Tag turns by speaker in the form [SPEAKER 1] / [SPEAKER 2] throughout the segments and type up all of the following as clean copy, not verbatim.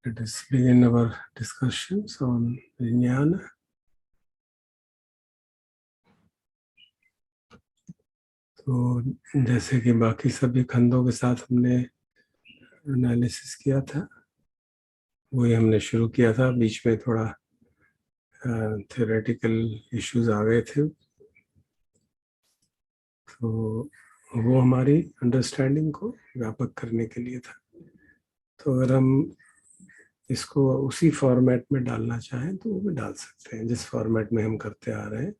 [SPEAKER 1] Let us begin our discussions on Vijnana. तो जैसे कि बाकी सभी खंडों के साथ हमने एनालिसिस किया था, वही हमने शुरू किया था। बीच में थोड़ा थ्योरेटिकल इश्यूज आ गए थे, तो वो हमारी अंडरस्टैंडिंग को व्यापक करने के लिए था। तो अगर हम इसको उसी फॉर्मेट में डालना चाहें तो वो भी डाल सकते हैं, जिस फॉर्मेट में हम करते आ रहे हैं,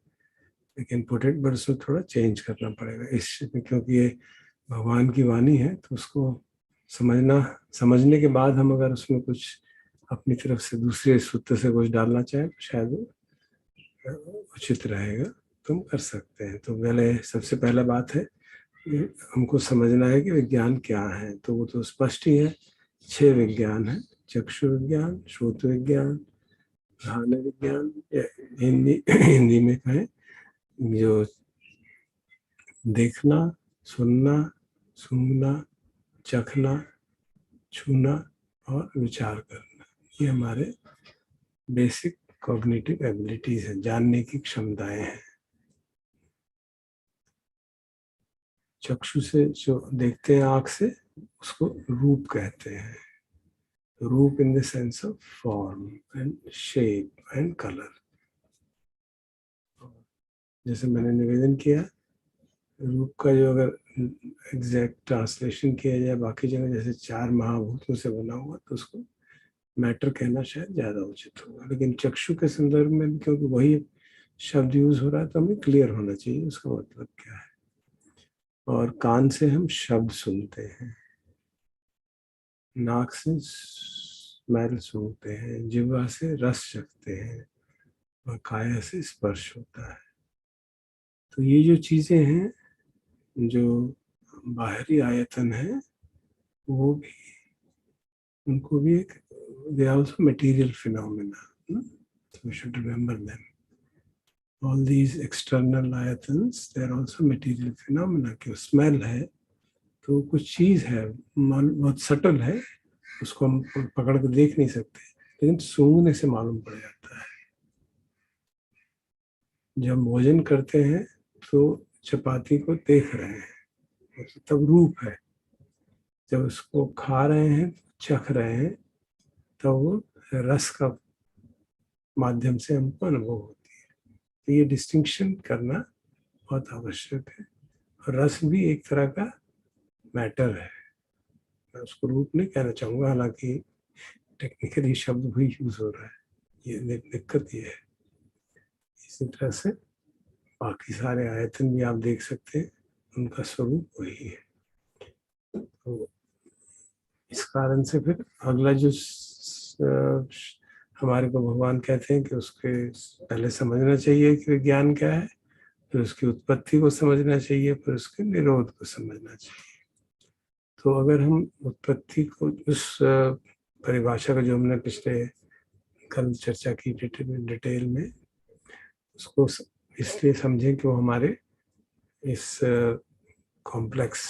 [SPEAKER 1] लेकिन पुट इट, बट उसमें थोड़ा चेंज करना पड़ेगा इसमें, क्योंकि ये भगवान की वाणी है। तो उसको समझने के बाद हम अगर उसमें कुछ अपनी तरफ से दूसरे सूत्र से कुछ डालना चाहें तो शायद वो उचित रहेगा, तो हम कर सकते हैं। तो पहले सबसे पहला बात है, हमको समझना है कि विज्ञान क्या है। तो वो तो स्पष्ट ही है, 6 विज्ञान है। चक्षु विज्ञान, श्रोत विज्ञान, घ्राण विज्ञान, हिंदी में कहें जो देखना, सुनना, सूंघना, चखना, छूना और विचार करना, ये हमारे बेसिक कॉग्निटिव एबिलिटीज हैं, जानने की क्षमताएं हैं। चक्षु से जो देखते हैं आँख से, उसको रूप कहते हैं। रूप in the sense of form and shape and colour. जैसे मैंने निवेदन किया, रूप का जो अगर एग्जैक्ट ट्रांसलेशन किया जाए बाकी जगह, जैसे 4 महाभूतों से बना हुआ, तो उसको मैटर कहना शायद ज़्यादा उचित होगा। लेकिन चक्षु के संदर्भ में क्योंकि वही शब्द यूज हो रहा है, तो हमें क्लियर होना चाहिए उसका मतलब क्या है। और कान से हम शब्द सुनते हैं, नाक से स्मेल सूंघते हैं, जिह्वा से रस चखते हैं, और काया से स्पर्श होता है। तो ये जो चीज़ें हैं, जो बाहरी आयतन है, वो भी, उनको भी एक, they are also material phenomena. So we should remember them. All these external ayatans, they are also material phenomena. कि स्मेल है तो कुछ चीज़ है, बहुत सटल है, उसको हम पकड़ के देख नहीं सकते, लेकिन सूंघने से मालूम पड़ जाता है। जब भोजन करते हैं तो चपाती को देख रहे हैं, तब रूप है। जब उसको खा रहे हैं, चख रहे हैं, तब वो रस का माध्यम से हमको अनुभव होती है। तो ये डिस्टिंक्शन करना बहुत आवश्यक है। और रस भी एक तरह का मैटर है। मैं उसको रूप नहीं कहना चाहूँगा, हालांकि टेक्निकली शब्द भी यूज हो रहा है। ये दिक्कत ये है। इसी तरह से बाकी सारे आयतन भी आप देख सकते हैं, उनका स्वरूप वही है। तो इस कारण से फिर अगला जो हमारे को भगवान कहते हैं कि उसके पहले समझना चाहिए कि विज्ञान क्या है, फिर उसकी उत्पत्ति को समझना चाहिए, फिर उसके निरोध को समझना चाहिए। तो अगर हम उत्पत्ति को, उस परिभाषा का जो हमने पिछले कल चर्चा की डिटेल में, उसको इसलिए समझें कि वो हमारे इस कॉम्प्लेक्स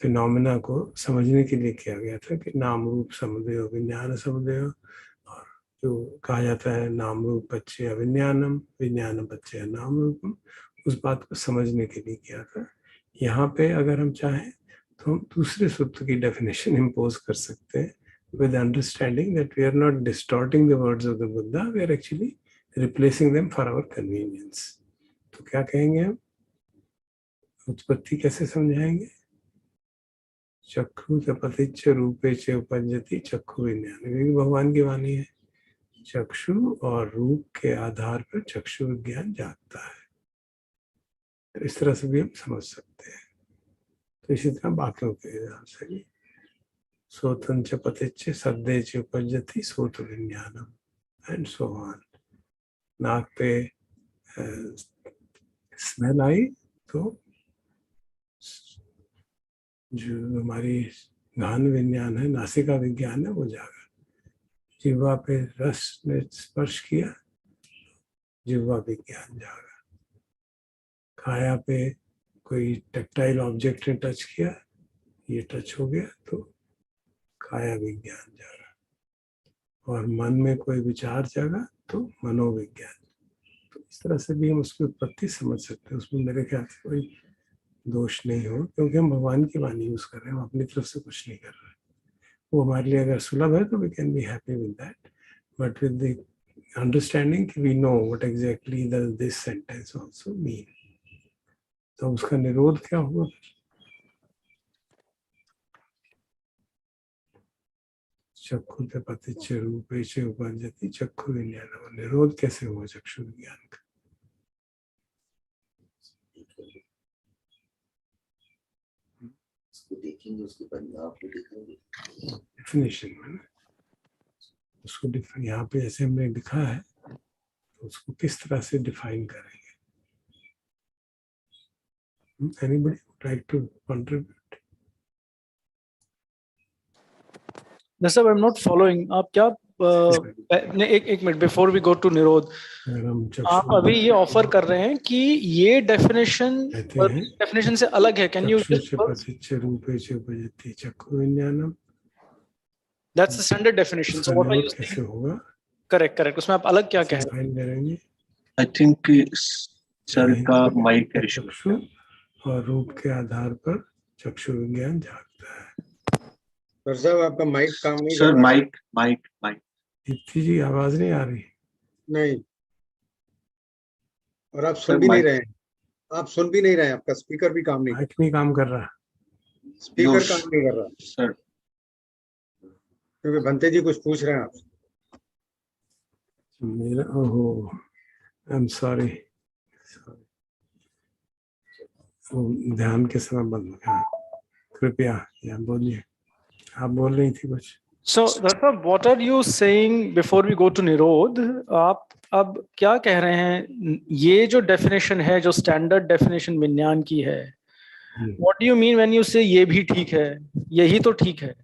[SPEAKER 1] फिनोमेना को समझने के लिए किया गया था कि नाम रूप समुदय विज्ञान समुदय, और जो कहा जाता है नाम रूप पच्चय विज्ञानम, विज्ञानम पच्चय नाम रूपम, उस बात को समझने के लिए किया था। यहाँ पे अगर हम चाहें तो हम दूसरे सूत्र की डेफिनेशन इम्पोज कर सकते हैं, with understanding that we are not distorting the words of the Buddha, we are actually replacing them for our convenience. तो क्या कहेंगे हम, उत्पत्ति कैसे समझाएंगे? चक्षु चपतिच्च रूपे च उपजति चक्षु विज्ञान, ये भगवान की वाणी है। चक्षु और रूप के आधार पर चक्षु विज्ञान जागता है। तो इस तरह से भी हम समझ सकते हैं। तो इसी तरह बाकियों के हिसाब से भी सोतन च पतिच्च सद्दे च उपजति सोत विज्ञानम एंड सो ऑन। नाक पे स्मेल आई तो जो हमारी घ्राण विज्ञान है, नासिका विज्ञान है, वो जागा। जिह्वा पे रस ने स्पर्श किया, जिह्वा विज्ञान जागा। काया पे कोई टेक्टाइल ऑब्जेक्ट ने टच किया, ये टच हो गया तो काया विज्ञान जागा। और मन में कोई विचार जागा तो मनोविज्ञान। तो इस तरह से भी हम उसकी उत्पत्ति समझ सकते हैं। उसमें मेरे ख्याल से कोई दोष नहीं हो, क्योंकि हम भगवान की वाणी यूज कर रहे हैं, हम अपनी तरफ से कुछ नहीं कर रहे हैं। वो हमारे लिए अगर सुलभ है तो we can be happy with that, but with the understanding we know what exactly does this sentence also mean. तो उसका निरोध क्या होगा? चक्षु ते पतिच्च रूपे च उपजति चक्षु विज्ञान। निरोध कैसे हुआ चक्षु विज्ञान का?
[SPEAKER 2] उसको देखेंगे, उसके परिणाम को देखेंगे
[SPEAKER 1] डेफिनेशन में ना, उसको यहाँ पे जैसे हमने लिखा है तो उसको किस तरह से डिफाइन करेंगे? Anybody would like to contribute?
[SPEAKER 3] No sir, I'm not following. आप क्या एक minute before we go to निरोध, आप अभी ये ऑफर कर रहे हैं कि ये डेफिनेशन से अलग है। Can you that's the standard definition, so what are you
[SPEAKER 1] कैसे होगा?
[SPEAKER 3] करेक्ट, उसमें आप अलग क्या कह रहे
[SPEAKER 1] हैं?
[SPEAKER 2] आई थिंक सर का माइक
[SPEAKER 1] चक्षु और रूप के आधार पर चक्षु विज्ञान जागता है।
[SPEAKER 4] सर साहब आपका माइक काम नहीं
[SPEAKER 2] सर,
[SPEAKER 4] कर रहा।
[SPEAKER 2] माइक
[SPEAKER 1] दीप्ति जी आवाज नहीं आ रही?
[SPEAKER 4] नहीं, और आप सुन भी नहीं रहे हैं। आप सुन भी नहीं रहे हैं, आपका स्पीकर भी काम नहीं,
[SPEAKER 1] माइक नहीं काम कर रहा।
[SPEAKER 4] स्पीकर काम नहीं कर रहा
[SPEAKER 2] सर,
[SPEAKER 4] क्योंकि भंते जी कुछ पूछ रहे हैं आपसे।
[SPEAKER 1] मेरा ओहो, आई एम सॉरी, ध्यान के समय बंद हो गया। कृपया यहाँ बोलिए, आप बोल रही थी कुछ।
[SPEAKER 3] So, what are you saying before we go to निरोध? आप अब क्या कह रहे हैं? ये जो डेफिनेशन है, जो स्टैंडर्ड डेफिनेशन विज्ञान की है, what do you mean when you say ये भी ठीक है, यही तो ठीक है?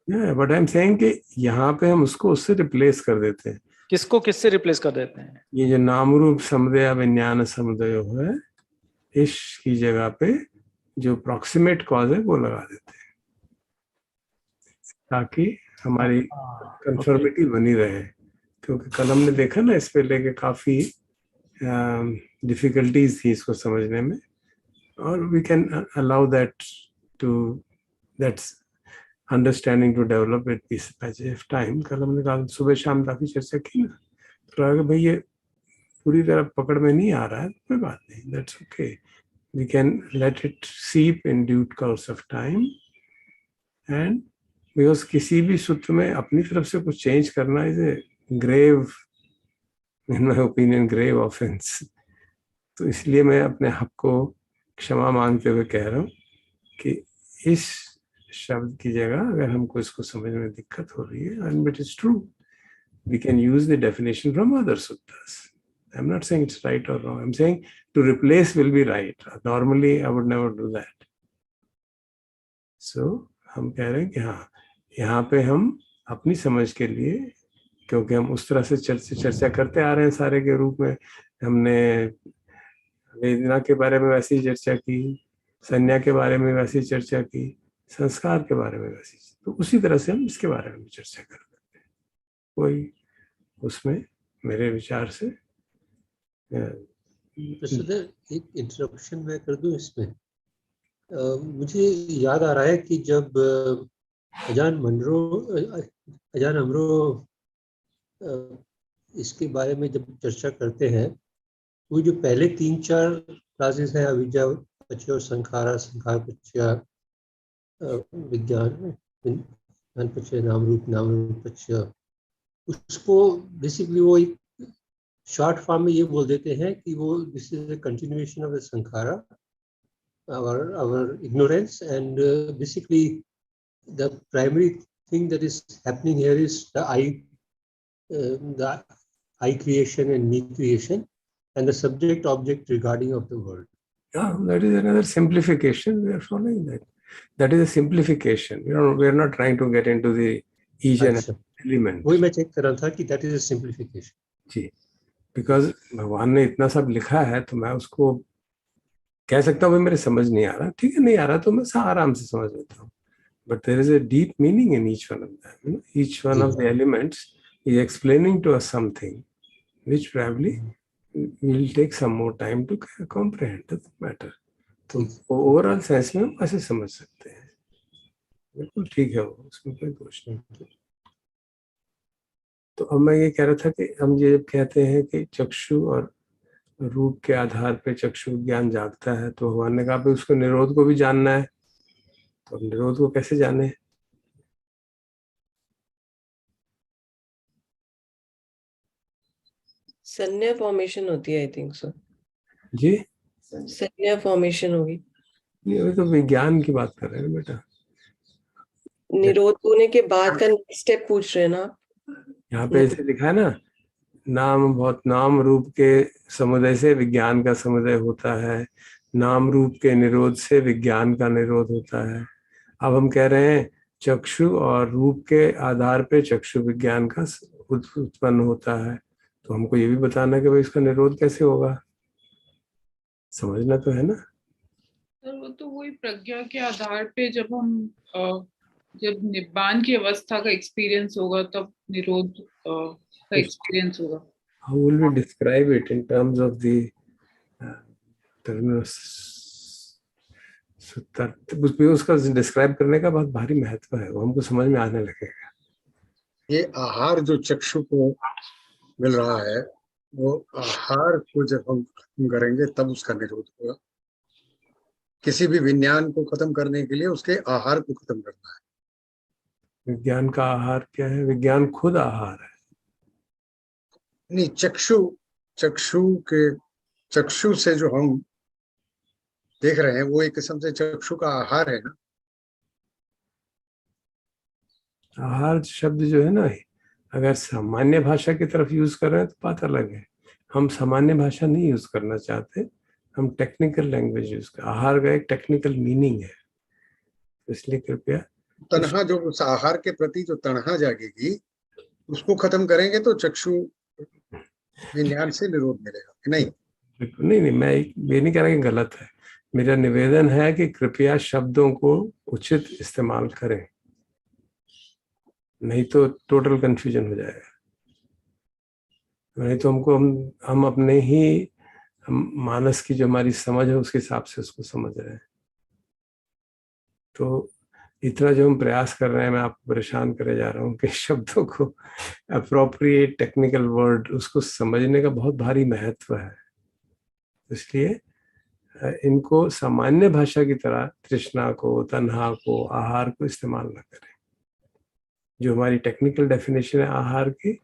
[SPEAKER 1] बट आई एम सेइंग कि यहाँ पे हम उसको उससे रिप्लेस कर देते हैं।
[SPEAKER 3] किसको किससे रिप्लेस कर देते हैं?
[SPEAKER 1] ये जो नाम रूप समुदय विज्ञान समुदय है, इस की जगह पे जो प्रॉक्सिमेट कॉज है वो लगा देते हैं, ताकि हमारी कंफर्मिटी बनी रहे। क्योंकि कल हमने देखा ना, इस पे लेके काफी डिफिकल्टीज थी इसको समझने में, और we can allow that's understanding to develop with this passage of time. कल हमने कहा सुबह शाम काफी चर्चा की ना, तो भाई ये पूरी तरह पकड़ में नहीं आ रहा है, कोई बात नहीं, that's okay, we can let it seep in due course of time. And because किसी भी सूत्र में अपनी तरफ से कुछ चेंज करना is a grave, in my opinion grave offence. तो इसलिए मैं अपने हक को क्षमा मांगते हुए कह रहा हूँ कि इस शब्द की जगह अगर हमको इसको समझने में दिक्कत हो रही है, and it is true, we can use the definition from other सूत्ras. I'm not saying it's right or wrong. I'm saying to replace will be right. Normally, I would never do that. So, हम कह रहे हैं कि हाँ, यहाँ पे हम अपनी समझ के लिए, क्योंकि हम उस तरह से चर्चा करते आ रहे हैं सारे के रूप में, हमने वेदना के बारे में वैसी चर्चा की, संज्ञा के बारे में वैसी चर्चा की, संस्कार के बारे में वैसी, तो उसी तरह से हम इसके बारे में भी चर्चा कर सकते हैं। कोई उसमें मेरे विचार से
[SPEAKER 5] एक इंटरप्शन मैं कर दूं इसमें। मुझे याद आ रहा है कि जब अजान अमरो इसके बारे में जब चर्चा करते हैं, वो जो पहले 3-4 क्लासेस हैं, अविद्या पक्ष और संखार पक्ष, विज्ञान पक्ष, नाम रूप पक्ष, उसको बेसिकली वो एक शॉर्ट फॉर्म में ये बोल देते हैं कि वो this is a continuation of the sankhara, our ignorance, and basically the primary thing that is happening here is the I creation and me creation, and the subject object regarding of the world.
[SPEAKER 1] Yeah, that is another simplification. We are following that. That is a simplification. We are not trying to get into the each and every element.
[SPEAKER 5] वही मैं check कर रहा था कि that is a simplification.
[SPEAKER 1] जी, because भगवान ने इतना सब लिखा है, तो मैं उसको कह सकता हूँ मेरे समझ नहीं आ रहा, ठीक है, नहीं आ रहा तो मैं आराम से समझ लेता हूँ, but there is a deep meaning in each one of them, each one of the elements is explaining to us something which probably will take some more time to comprehend. Doesn't matter. तो overall sense में हम ऐसे समझ सकते हैं, बिल्कुल ठीक है वो, उसमें कोई दोष नहीं। तो अब मैं ये कह रहा था कि हम ये जब कहते हैं कि चक्षु और रूप के आधार पे चक्षु ज्ञान जागता है, तो भगवान ने कहा भाई उसको निरोध को भी जानना है, तो अब निरोध को कैसे जाने?
[SPEAKER 6] संज्ञा फॉर्मेशन होती है, आई थिंक सो।
[SPEAKER 1] जी
[SPEAKER 6] संज्ञा फॉर्मेशन होगी।
[SPEAKER 1] नहीं, अभी तो विज्ञान की बात कर रहे हैं बेटा।
[SPEAKER 6] निरोध होने के बाद का नेक्स्ट स्टेप पूछ रहे हैं ना आप?
[SPEAKER 1] यहाँ पे ऐसे लिखा है ना, नाम बहुत नाम रूप के समुदय से विज्ञान का समुदय होता है, नाम रूप के निरोध से विज्ञान का निरोध होता है। अब हम कह रहे हैं चक्षु और रूप के आधार पे चक्षु विज्ञान का उत्पन्न होता है, तो हमको ये भी बताना कि भाई इसका निरोध कैसे होगा, समझना तो है ना।
[SPEAKER 7] सर वो तो वही प्रज्ञा के आधार पे जब हम जब निब्बान की अवस्था का एक्सपीरियंस होगा तब निरोध का एक्सपीरियंस होगा।
[SPEAKER 1] How will we describe it in terms of the उसका डिस्क्राइब करने का बहुत भारी महत्व है, वो हमको समझ में आने लगेगा।
[SPEAKER 4] ये आहार जो चक्षु को मिल रहा है, वो आहार को जब हम खत्म करेंगे तब उसका निरोध होगा। किसी भी विज्ञान को खत्म करने के लिए उसके आहार को खत्म करना है।
[SPEAKER 1] विज्ञान का आहार क्या है? विज्ञान खुद आहार है।
[SPEAKER 4] नहीं, चक्षु से जो हम देख रहे हैं वो एक किस्म से चक्षु का आहार है ना।
[SPEAKER 1] आहार शब्द जो है ना, अगर सामान्य भाषा की तरफ यूज कर रहे हैं तो बात अलग है। हम सामान्य भाषा नहीं यूज करना चाहते, हम टेक्निकल लैंग्वेज यूज कर। आहार का एक टेक्निकल मीनिंग है, इसलिए कृपया
[SPEAKER 4] तन्हा, जो उस आहार के प्रति जो तन्हा जागेगी उसको खत्म करेंगे तो चक्षु विज्ञान से निरोध मिलेगा कि नहीं?
[SPEAKER 1] नहीं, मैं ये नहीं कह रहा कि गलत है। मेरा निवेदन है कि कृपया शब्दों को उचित इस्तेमाल करें, नहीं तो टोटल कंफ्यूजन हो जाएगा। नहीं तो हम अपने ही मानस की जो हमारी समझ है उसके हिसाब से उसको समझ रहे हैं। तो इतना जो हम प्रयास कर रहे हैं, मैं आपको परेशान करे जा रहा हूँ कि शब्दों को अप्रोप्रिएट टेक्निकल वर्ड उसको समझने का बहुत भारी महत्व है। इसलिए इनको सामान्य भाषा की तरह तृष्णा को, तन्हा को, आहार को इस्तेमाल न करें। जो हमारी टेक्निकल डेफिनेशन है आहार की,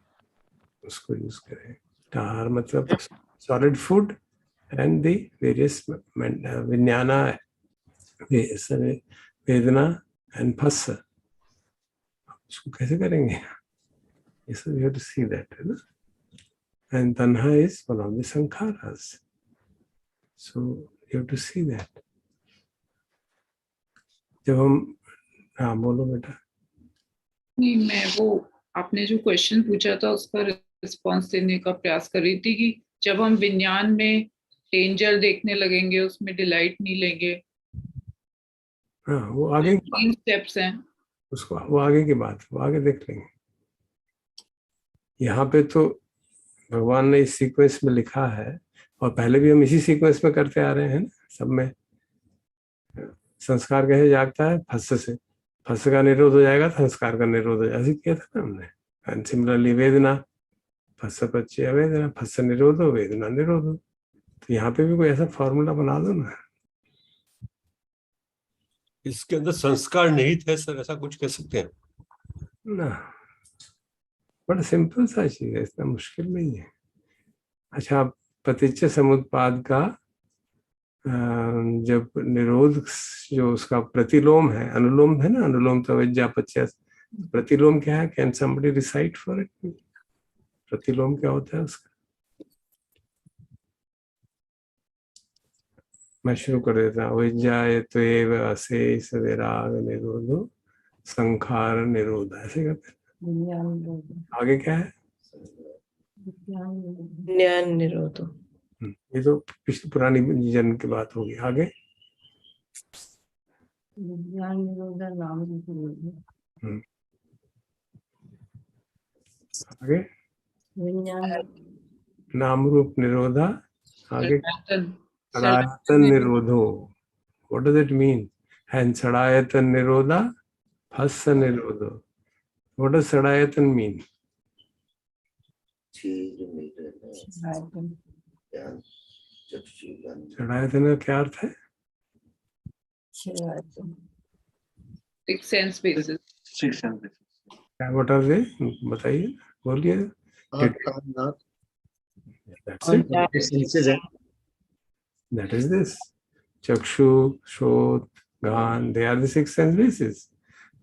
[SPEAKER 1] उसको यूज करें। आहार मतलब solid food and the various vijnana, vedana and phassa. उसको कैसे करेंगे? ये सब you have to see that, है ना। And tanha is one of the sankharas, so you have to see that. जब हम, हाँ बोलो बेटा।
[SPEAKER 7] नहीं, मैं वो आपने जो क्वेश्चन पूछा था उसका रिस्पांस देने का प्रयास कर रही थी कि जब हम विज्ञान में डेंजर देखने लगेंगे, उसमें डिलाइट नहीं लेंगे।
[SPEAKER 1] हाँ, वो आगे
[SPEAKER 7] 3 स्टेप्स हैं
[SPEAKER 1] उसको, वो आगे की बात, वो आगे देख लेंगे। यहाँ पे तो भगवान ने इस सीक्वेंस में लिखा है, और पहले भी हम इसी सीक्वेंस में करते आ रहे हैं ना सब में। संस्कार कैसे जागता है? फस से। फस का निरोध हो जाएगा, संस्कार का निरोध हो जाएगा, ऐसे किया था ना हमने। एंड सिमिलरली वेदना, फस पच्चे वेदना, फस निरोधो वेदना निरोधो। तो यहाँ पे भी कोई ऐसा फॉर्मूला बना दो ना।
[SPEAKER 8] इसके अंदर संस्कार निहित है सर, ऐसा कुछ कह सकते हैं
[SPEAKER 1] ना? बड़ा सिंपल सा चीज है, इतना मुश्किल नहीं है। अच्छा, प्रतिच्छ समुत्पाद का जब निरोध, जो उसका प्रतिलोम है, अनुलोम है ना, अनुलोम तो विद्यापच्य। प्रतिलोम क्या है? Can somebody recite for it? प्रतिलोम क्या होता है उसका? मैं शुरू कर देता हूँ। विज्ञायतो एव अशेष विराग निरोधो संखार निरोध, ऐसे कहते हैं। आगे क्या है?
[SPEAKER 6] ज्ञान निरोध।
[SPEAKER 1] ये तो पिछली पुरानी जन्म की बात होगी। आगे आगे
[SPEAKER 6] विज्ञान
[SPEAKER 1] नाम रूप निरोधा, आगे
[SPEAKER 7] सनातन
[SPEAKER 1] षडायतन निरोधो. What does it mean? And षडायतन निरोधा, phassa निरोधो. What does षडायतन mean? षडायतन का क्या अर्थ है?
[SPEAKER 7] Six sense basis.
[SPEAKER 2] Six senses.
[SPEAKER 1] क्या what are they? बताइए, बोलिए.
[SPEAKER 4] आँख, कान, नाक,
[SPEAKER 1] That's it.
[SPEAKER 4] ये senses हैं.
[SPEAKER 1] That is this. चक्षु, श्रोत, गान, they are the six sense bases.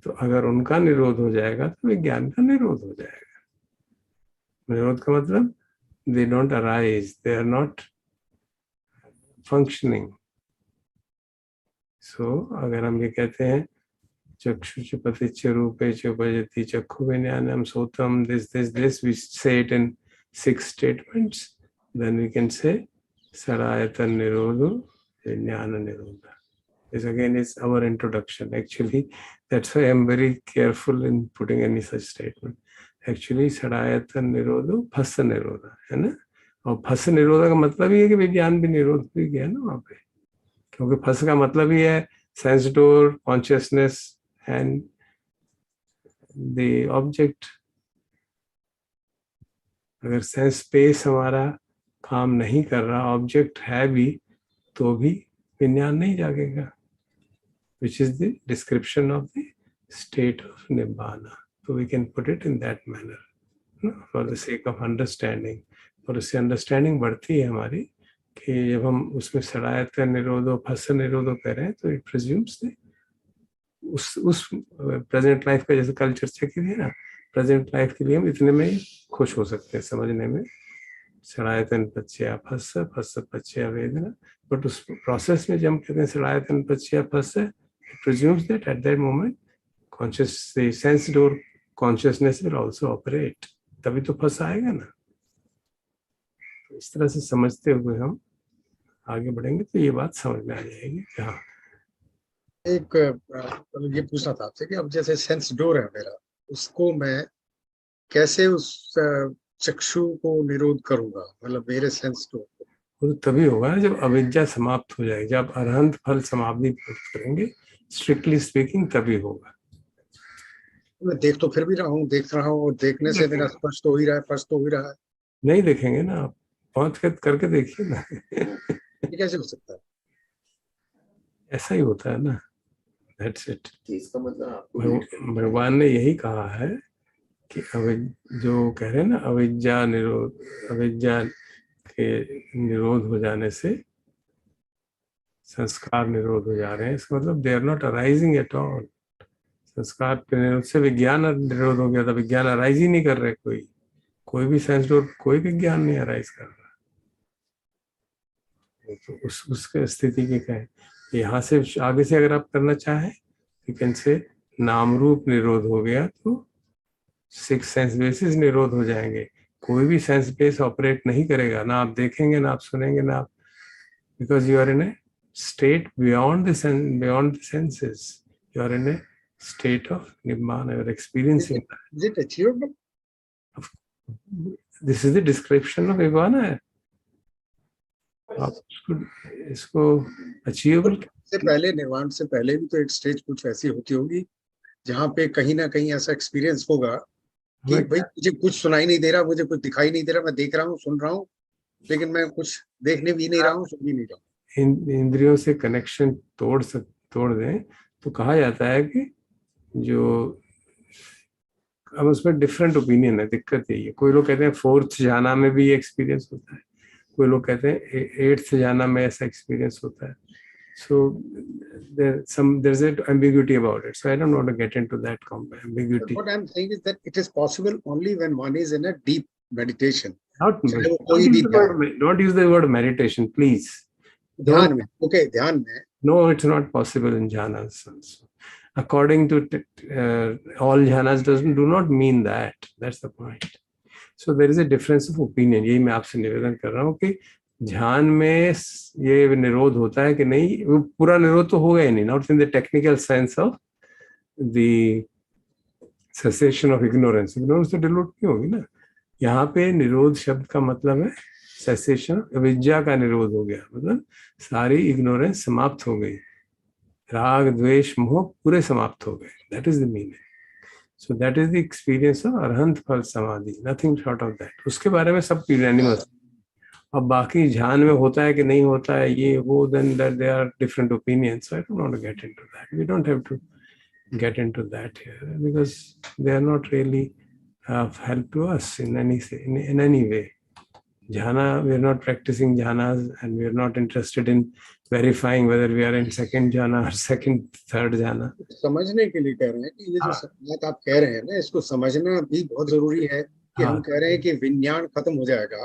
[SPEAKER 1] तो अगर उनका निरोध हो जाएगा तो विज्ञान का निरोध हो जाएगा. निरोध का मतलब they don't arise, they are not functioning. So अगर हम ये कहते हैं चक्षु च पतिच्च रूपे च उपजति चक्षु विज्ञानम सोतम, this we say it in 6 statements, then we can say Sarayatan Nirodho, Jnana Nirodha. This again is our introduction. Actually, that's why I'm very careful in putting any such statement. Actually, Sarayatan Nirodho, Phassa Nirodha, है ना? और Phassa Nirodha का मतलब ये है कि विज्ञान भी निरोध भी गया ना वहाँ पे, क्योंकि Phassa का मतलब ही है sense door, consciousness and the object. अगर सेंस स्पेस हमारा काम नहीं कर रहा, ऑब्जेक्ट है भी, तो भी विज्ञान नहीं जागेगा, which is the description of the state of nibbana. So we can put it in that manner, for the sake of understanding. और उससे अंडरस्टैंडिंग बढ़ती है हमारी कि जब हम उसमें सरायत निरोधो फस निरोधो कह रहे हैं तो इट प्रिज्यूम्स उस प्रेजेंट लाइफ का, जैसे कल चर्चा की थी ना, प्रेजेंट लाइफ के लिए हम इतने में खुश हो सकते हैं समझने में, सड़ायतन पच्चया फस, फस पच्चया वेदना. बट उस प्रोसेस में जब हम कहते हैं सड़ायतन पच्चया फस, it presumes that at that moment conscious sense door consciousness will also operate, तभी तो फस आएगा ना. तो इस तरह से समझते हुए हम आगे बढ़ेंगे तो ये बात समझ में आ जाएगी. हाँ,
[SPEAKER 4] एक ये पूछना था आपसे कि अब जैसे सेंस डोर है मेरा, उसको मैं कैसे उस चक्षु को निरोध करूंगा, मतलब मेरे सेंस डोर को?
[SPEAKER 1] वो तभी होगा ना जब अविद्या समाप्त हो जाएगी, जब अरहंत फल समाप्ति प्राप्त करेंगे, स्ट्रिक्टली स्पीकिंग तभी होगा.
[SPEAKER 4] मैं देख तो फिर भी रहा हूँ, देख रहा हूँ, और देखने से मेरा स्पष्ट हो ही रहा है, स्पष्ट हो ही रहा है.
[SPEAKER 1] नहीं देखेंगे ना आप, पहुंच कर करके देखिए ना.
[SPEAKER 4] ये कैसे हो सकता है?
[SPEAKER 1] ऐसा ही होता है ना. That's it.
[SPEAKER 9] इसका मतलब
[SPEAKER 1] भगवान ने यही कहा है कि जो कह रहे हैं ना अविद्या निरोध, अविद्या के निरोध हो जाने से संस्कार निरोध हो जा रहे हैं, इसका मतलब they are not arising at all. संस्कार के निरोध से विज्ञान निरोध हो गया था, विज्ञान अराइज ही नहीं कर रहे, कोई भी सेंस डोर, कोई विज्ञान नहीं अराइज कर रहा. तो उसके स्थिति की कहें, यहाँ से आगे से अगर आप करना चाहें यू कैन से नाम रूप निरोध हो गया तो 6 सेंस बेसिस निरोध हो जाएंगे. कोई भी सेंस बेस ऑपरेट नहीं करेगा, ना आप देखेंगे, ना आप सुनेंगे, ना आप, because you are in a state beyond the senses, you are in a state of nibbana, you are experiencing that.
[SPEAKER 4] Is it achievable?
[SPEAKER 1] This is the description of nibbana. आप इसको अचीवेबल
[SPEAKER 4] से पहले, निर्वाण से पहले भी तो एक स्टेज कुछ ऐसी होती होगी जहाँ पे कहीं ना कहीं ऐसा एक्सपीरियंस होगा कि भाई मुझे कुछ सुनाई नहीं दे रहा, मुझे कुछ दिखाई नहीं दे रहा, मैं देख रहा हूँ, सुन रहा हूँ, लेकिन मैं कुछ देखने भी नहीं रहा हूँ, सुन भी नहीं रहा हूँ.
[SPEAKER 1] इंद्रियों से कनेक्शन तोड़ दें तो कहा जाता है कि जो, अब उसमें डिफरेंट ओपिनियन है, दिक्कत यही है. कोई लोग कहते हैं 4th जाना में भी एक्सपीरियंस होता है, कोई लोग कहते हैं 8th जाना में ऐसा एक्सपीरियंस होता है. So there's an ambiguity about it. So I don't want to get into that ambiguity.
[SPEAKER 4] What I'm saying is that it is possible only when one is in a deep meditation.
[SPEAKER 1] Don't use the word meditation, please.
[SPEAKER 4] ध्यान में, okay, ध्यान में.
[SPEAKER 1] No, it's not possible in jhanas also. According to all jhanas do not mean that. That's the point. So there is a difference of opinion. यही मैं आपसे निवेदन कर रहा हूँ कि ध्यान में ये निरोध होता है कि नहीं. वो पूरा निरोध तो होगा ही नहीं, not in the technical sense of the cessation of ignorance, ignorance तो डिलीट नहीं होगी ना। यहाँ पे निरोध शब्द का मतलब है सेसेशन, अविद्या का निरोध हो गया, मतलब सारी इग्नोरेंस समाप्त हो गई, राग द्वेष मोह पूरे समाप्त हो गए, that is the meaning. So that is the experience of Arhant फल समाधि, नथिंग शॉर्ट ऑफ दैट। उसके बारे में सब यूनानिमस। अब बाकी ध्यान में होता है कि नहीं होता है ये वो, then they are different opinions, so I don't want to get into that, we don't have to get into that here because they are not really of help to us in any way. Jhana, we are not practicing jhanas and we are not interested in verifying whether we are in second jhana or third jhana.
[SPEAKER 4] समझने के लिए कह रहे हैं कि ये जो बात आप कह रहे हैं ना, इसको समझना भी बहुत जरूरी है कि हम कह रहे हैं कि विज्ञान खत्म हो जाएगा,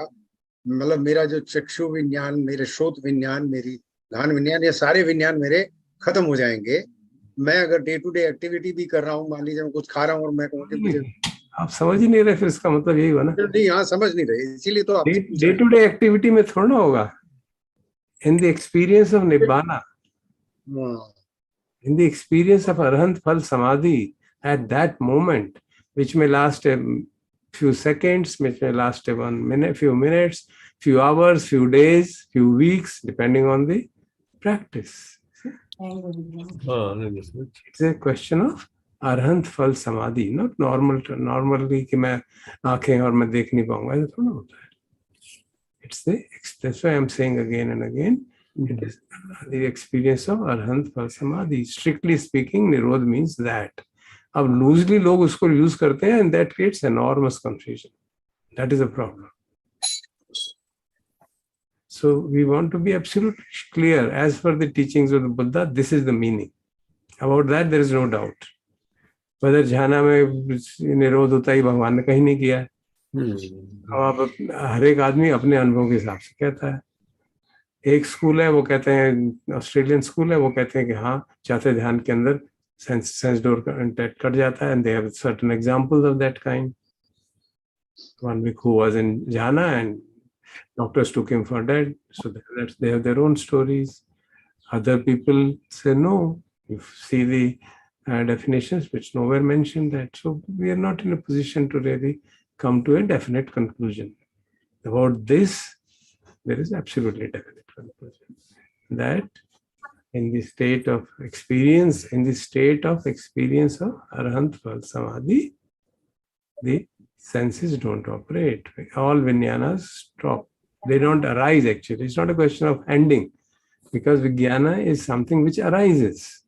[SPEAKER 4] मतलब मेरा जो चक्षु विज्ञान, मेरे श्रोत विज्ञान, मेरी ध्यान विज्ञान, ये सारे विज्ञान मेरे खत्म हो जाएंगे। मैं अगर डे टू डे एक्टिविटी भी कर रहा हूँ, मान लीजिए मैं कुछ खा रहा हूँ और मैं कहूँ कि मुझे,
[SPEAKER 1] आप समझ ही नहीं रहे, फिर इसका मतलब यही हुआ ना।
[SPEAKER 4] नहीं, यहाँ समझ नहीं रहे, इसीलिए तो आप
[SPEAKER 1] डे टू डे एक्टिविटी में थोड़ा ना होगा। In the experience of nibbana, in the experience of arhant phal samadhi at that moment, which may last a few seconds, which may last a 1 minute, few minutes, few hours, few days, few weeks, depending on the practice. It's a question of arhant phal samadhi, not normally कि मैं आंखें और मैं देख नहीं पाऊंगा, ऐसा थोड़ा होता है। It's that's why I'm saying again and again, it is the experience of arhant phal samadhi. Strictly speaking, nirodh means that. अब loosely लोग उसको use करते हैं and that creates enormous confusion. That is a problem. So we want to be absolutely clear. As per the teachings of the Buddha, this is the meaning. About that there is no doubt. Whether jhana में निरोध होता ही भगवान ने कहीं नहीं किया है। अब हर एक आदमी अपने अनुभव के हिसाब से कहता है। एक स्कूल है, वो कहते हैं, ऑस्ट्रेलियन स्कूल है, वो कहते हैं कि हाँ चाहते ध्यान के अंदर सेंस डोर कांटेक्ट कट जाता है, and they have certain examples of that kind. One week who was in jhana and doctors took him for dead, so they have their own stories. Other people say no, you see the definitions which nowhere mention that. So we are not in a position to really come to a definite conclusion. About this, there is absolutely definite conclusion that in the state of experience, of arhant phal samadhi, the senses don't operate. All vijnanas stop. They don't arise actually. It's not a question of ending, because vijnana is something which arises.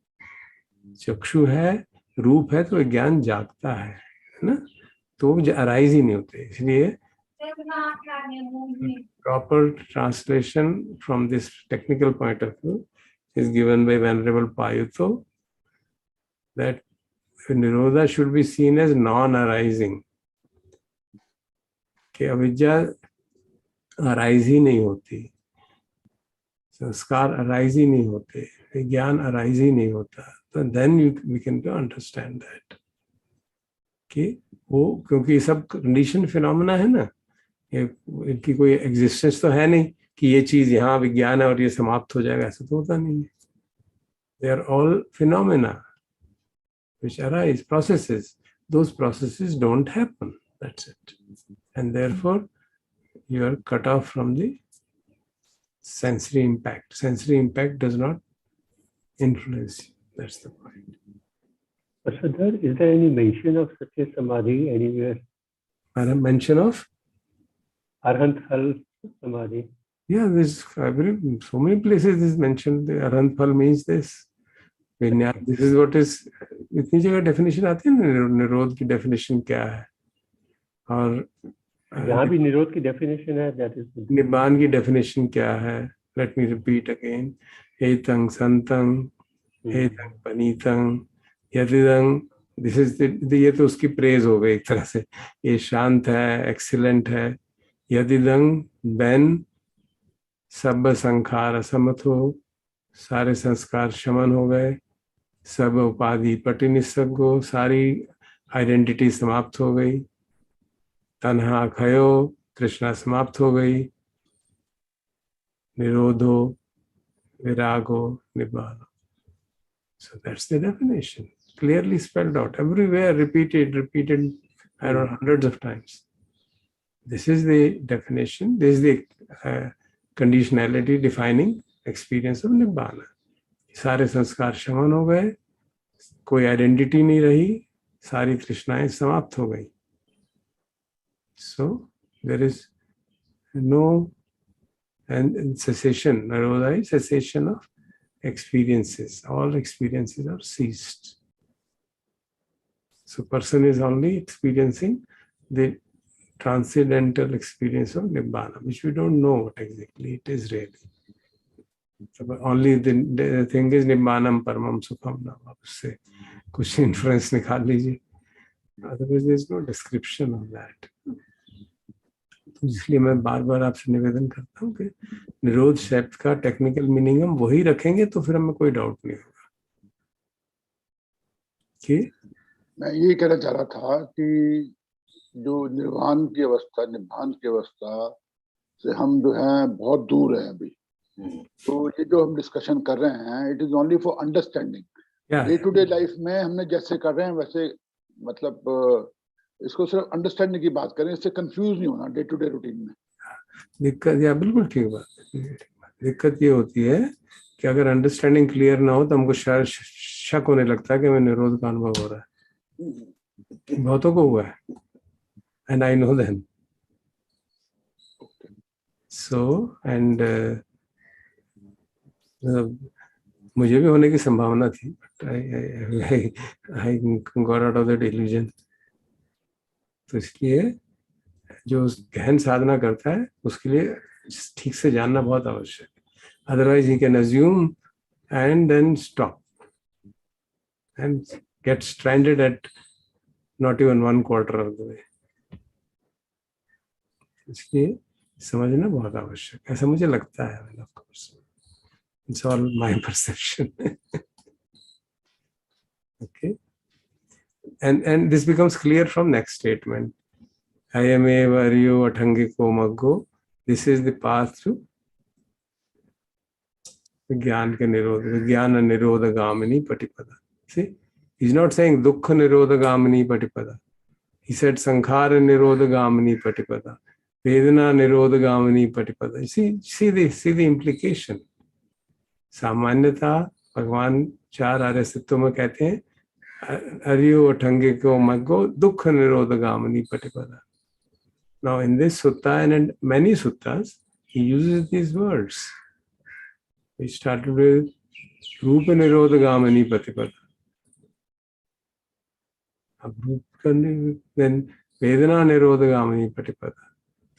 [SPEAKER 1] चक्षु है, रूप है, तो विज्ञान जागता है ना, तो अराइज ही नहीं होते। इसलिए proper translation from this technical point of view is given by Venerable Payutto, that Nirodha should be seen as non-arising. कि अविद्या अराइज ही नहीं होती, संस्कार अराइज ही नहीं होते, विज्ञान अराइज ही नहीं होता, तो then we can understand that कि वो, क्योंकि ये सब कंडीशन फिनोमेना है ना, इनकी कोई एग्जिस्टेंस तो है नहीं कि ये चीज यहाँ विज्ञान है और ये समाप्त हो जाएगा, ऐसा तो होता नहीं है। They are all phenomena which arise, processes. Those processes don't happen. That's it. And therefore, you are cut off from the sensory impact. Sensory impact does not influence you. That's the point.
[SPEAKER 5] Sir, is there any mention of such a samadhi anywhere?
[SPEAKER 1] Mention of?
[SPEAKER 5] Arhant phal samadhi.
[SPEAKER 1] Yeah, there's so many places this is mentioned. The Arhant phal means this. This is what is. इतनी जगह definition आती है ना, निरोध की definition क्या है, और
[SPEAKER 5] यहाँ भी निरोध की definition है, that is
[SPEAKER 1] निब्बान की definition क्या है. Let me repeat again. Etang santang, etang panitang, yadidang. This is ये तो उसकी praise हो गई एक तरह से. ये शांत है, excellent है. यदिदंग ben सब संखार असमत हो, सारे संस्कार शमन हो गए, सब उपाधि पटि निस्सर्ग हो, सारी आइडेंटिटी समाप्त हो गई, तन्हा खयो, तृष्णा समाप्त हो गई, निरोधो, विरागो, निब्बानो. So that's the definition. clearly spelled out everywhere, repeated I don't know, hundreds of times. This is the definition. This is the conditionality defining experience of Nibbana. सारे संस्कार शमन हो गए, कोई आइडेंटिटी नहीं रही, सारी तृष्णाएं समाप्त हो गई. So there is no cessation, Nirodha is cessation of experiences. All experiences are ceased. So person is only experiencing the transcendental experience of Nibbana, which we don't know what exactly it is really. So only the thing is Nibbanam Paramam Sukham. Now, उससे कुछ inference निकाल लीजिए. Otherwise, there is no description of that. तो इसलिए मैं बार बार आपसे निवेदन करता हूँ कि निरोध शब्द का टेक्निकल मीनिंग हम वही रखेंगे तो फिर हमें कोई डाउट नहीं होगा. कि
[SPEAKER 9] मैं ये कहना चाह रहा था कि जो निर्वाण की अवस्था, निब्बान की अवस्था से हम जो है बहुत दूर हैं अभी. तो ये जो हम डिस्कशन कर रहे हैं, it is only for understanding. Day to day life में हमने जैसे कर रहे हैं वैसे, मतलब इसको सिर्फ अंडरस्टैंडिंग की बात करें, इससे कंफ्यूज नहीं होना डे टू डे रूटीन में.
[SPEAKER 1] दिक्कत, या बिल्कुल ठीक बात. दिक्कत ये होती है कि अगर अंडरस्टैंडिंग क्लियर ना हो तो हमको शक होने लगता है कि हमें निरोध का अनुभव हो रहा है. बहुतों को हुआ है, and I know them. So and मुझे भी होने की संभावना थी, but I got out of that illusion. तो इसलिए जो गहन साधना करता है उसके लिए ठीक से जानना बहुत आवश्यक है. Otherwise he can assume and then stop and get stranded at not even 1/4 of the way. इसलिए समझना बहुत आवश्यक है, ऐसा मुझे लगता है. Of course it's all my perception. Okay, and this becomes clear from next statement. Ayame varyo athangiko maggo. This is the path to Gyan ke nirodha, Jnana nirodha gamini patipada. See, he's not saying dukkha nirodha gamini patipada. He said sankhara nirodha gamini patipada, vedana nirodha gamini patipada. See the implication. सामान्यता भगवान 4 आर्य सत्यों में कहते हैं अरियो अठंगे को मग्गो दुख निरोध Gamini पटिपदा. Now in this sutta and in many suttas he uses these words. He started with रूप निरोध गामिनी पटिपदा. अब रूप करने, then वेदना निरोध गामिनी पटिपदा,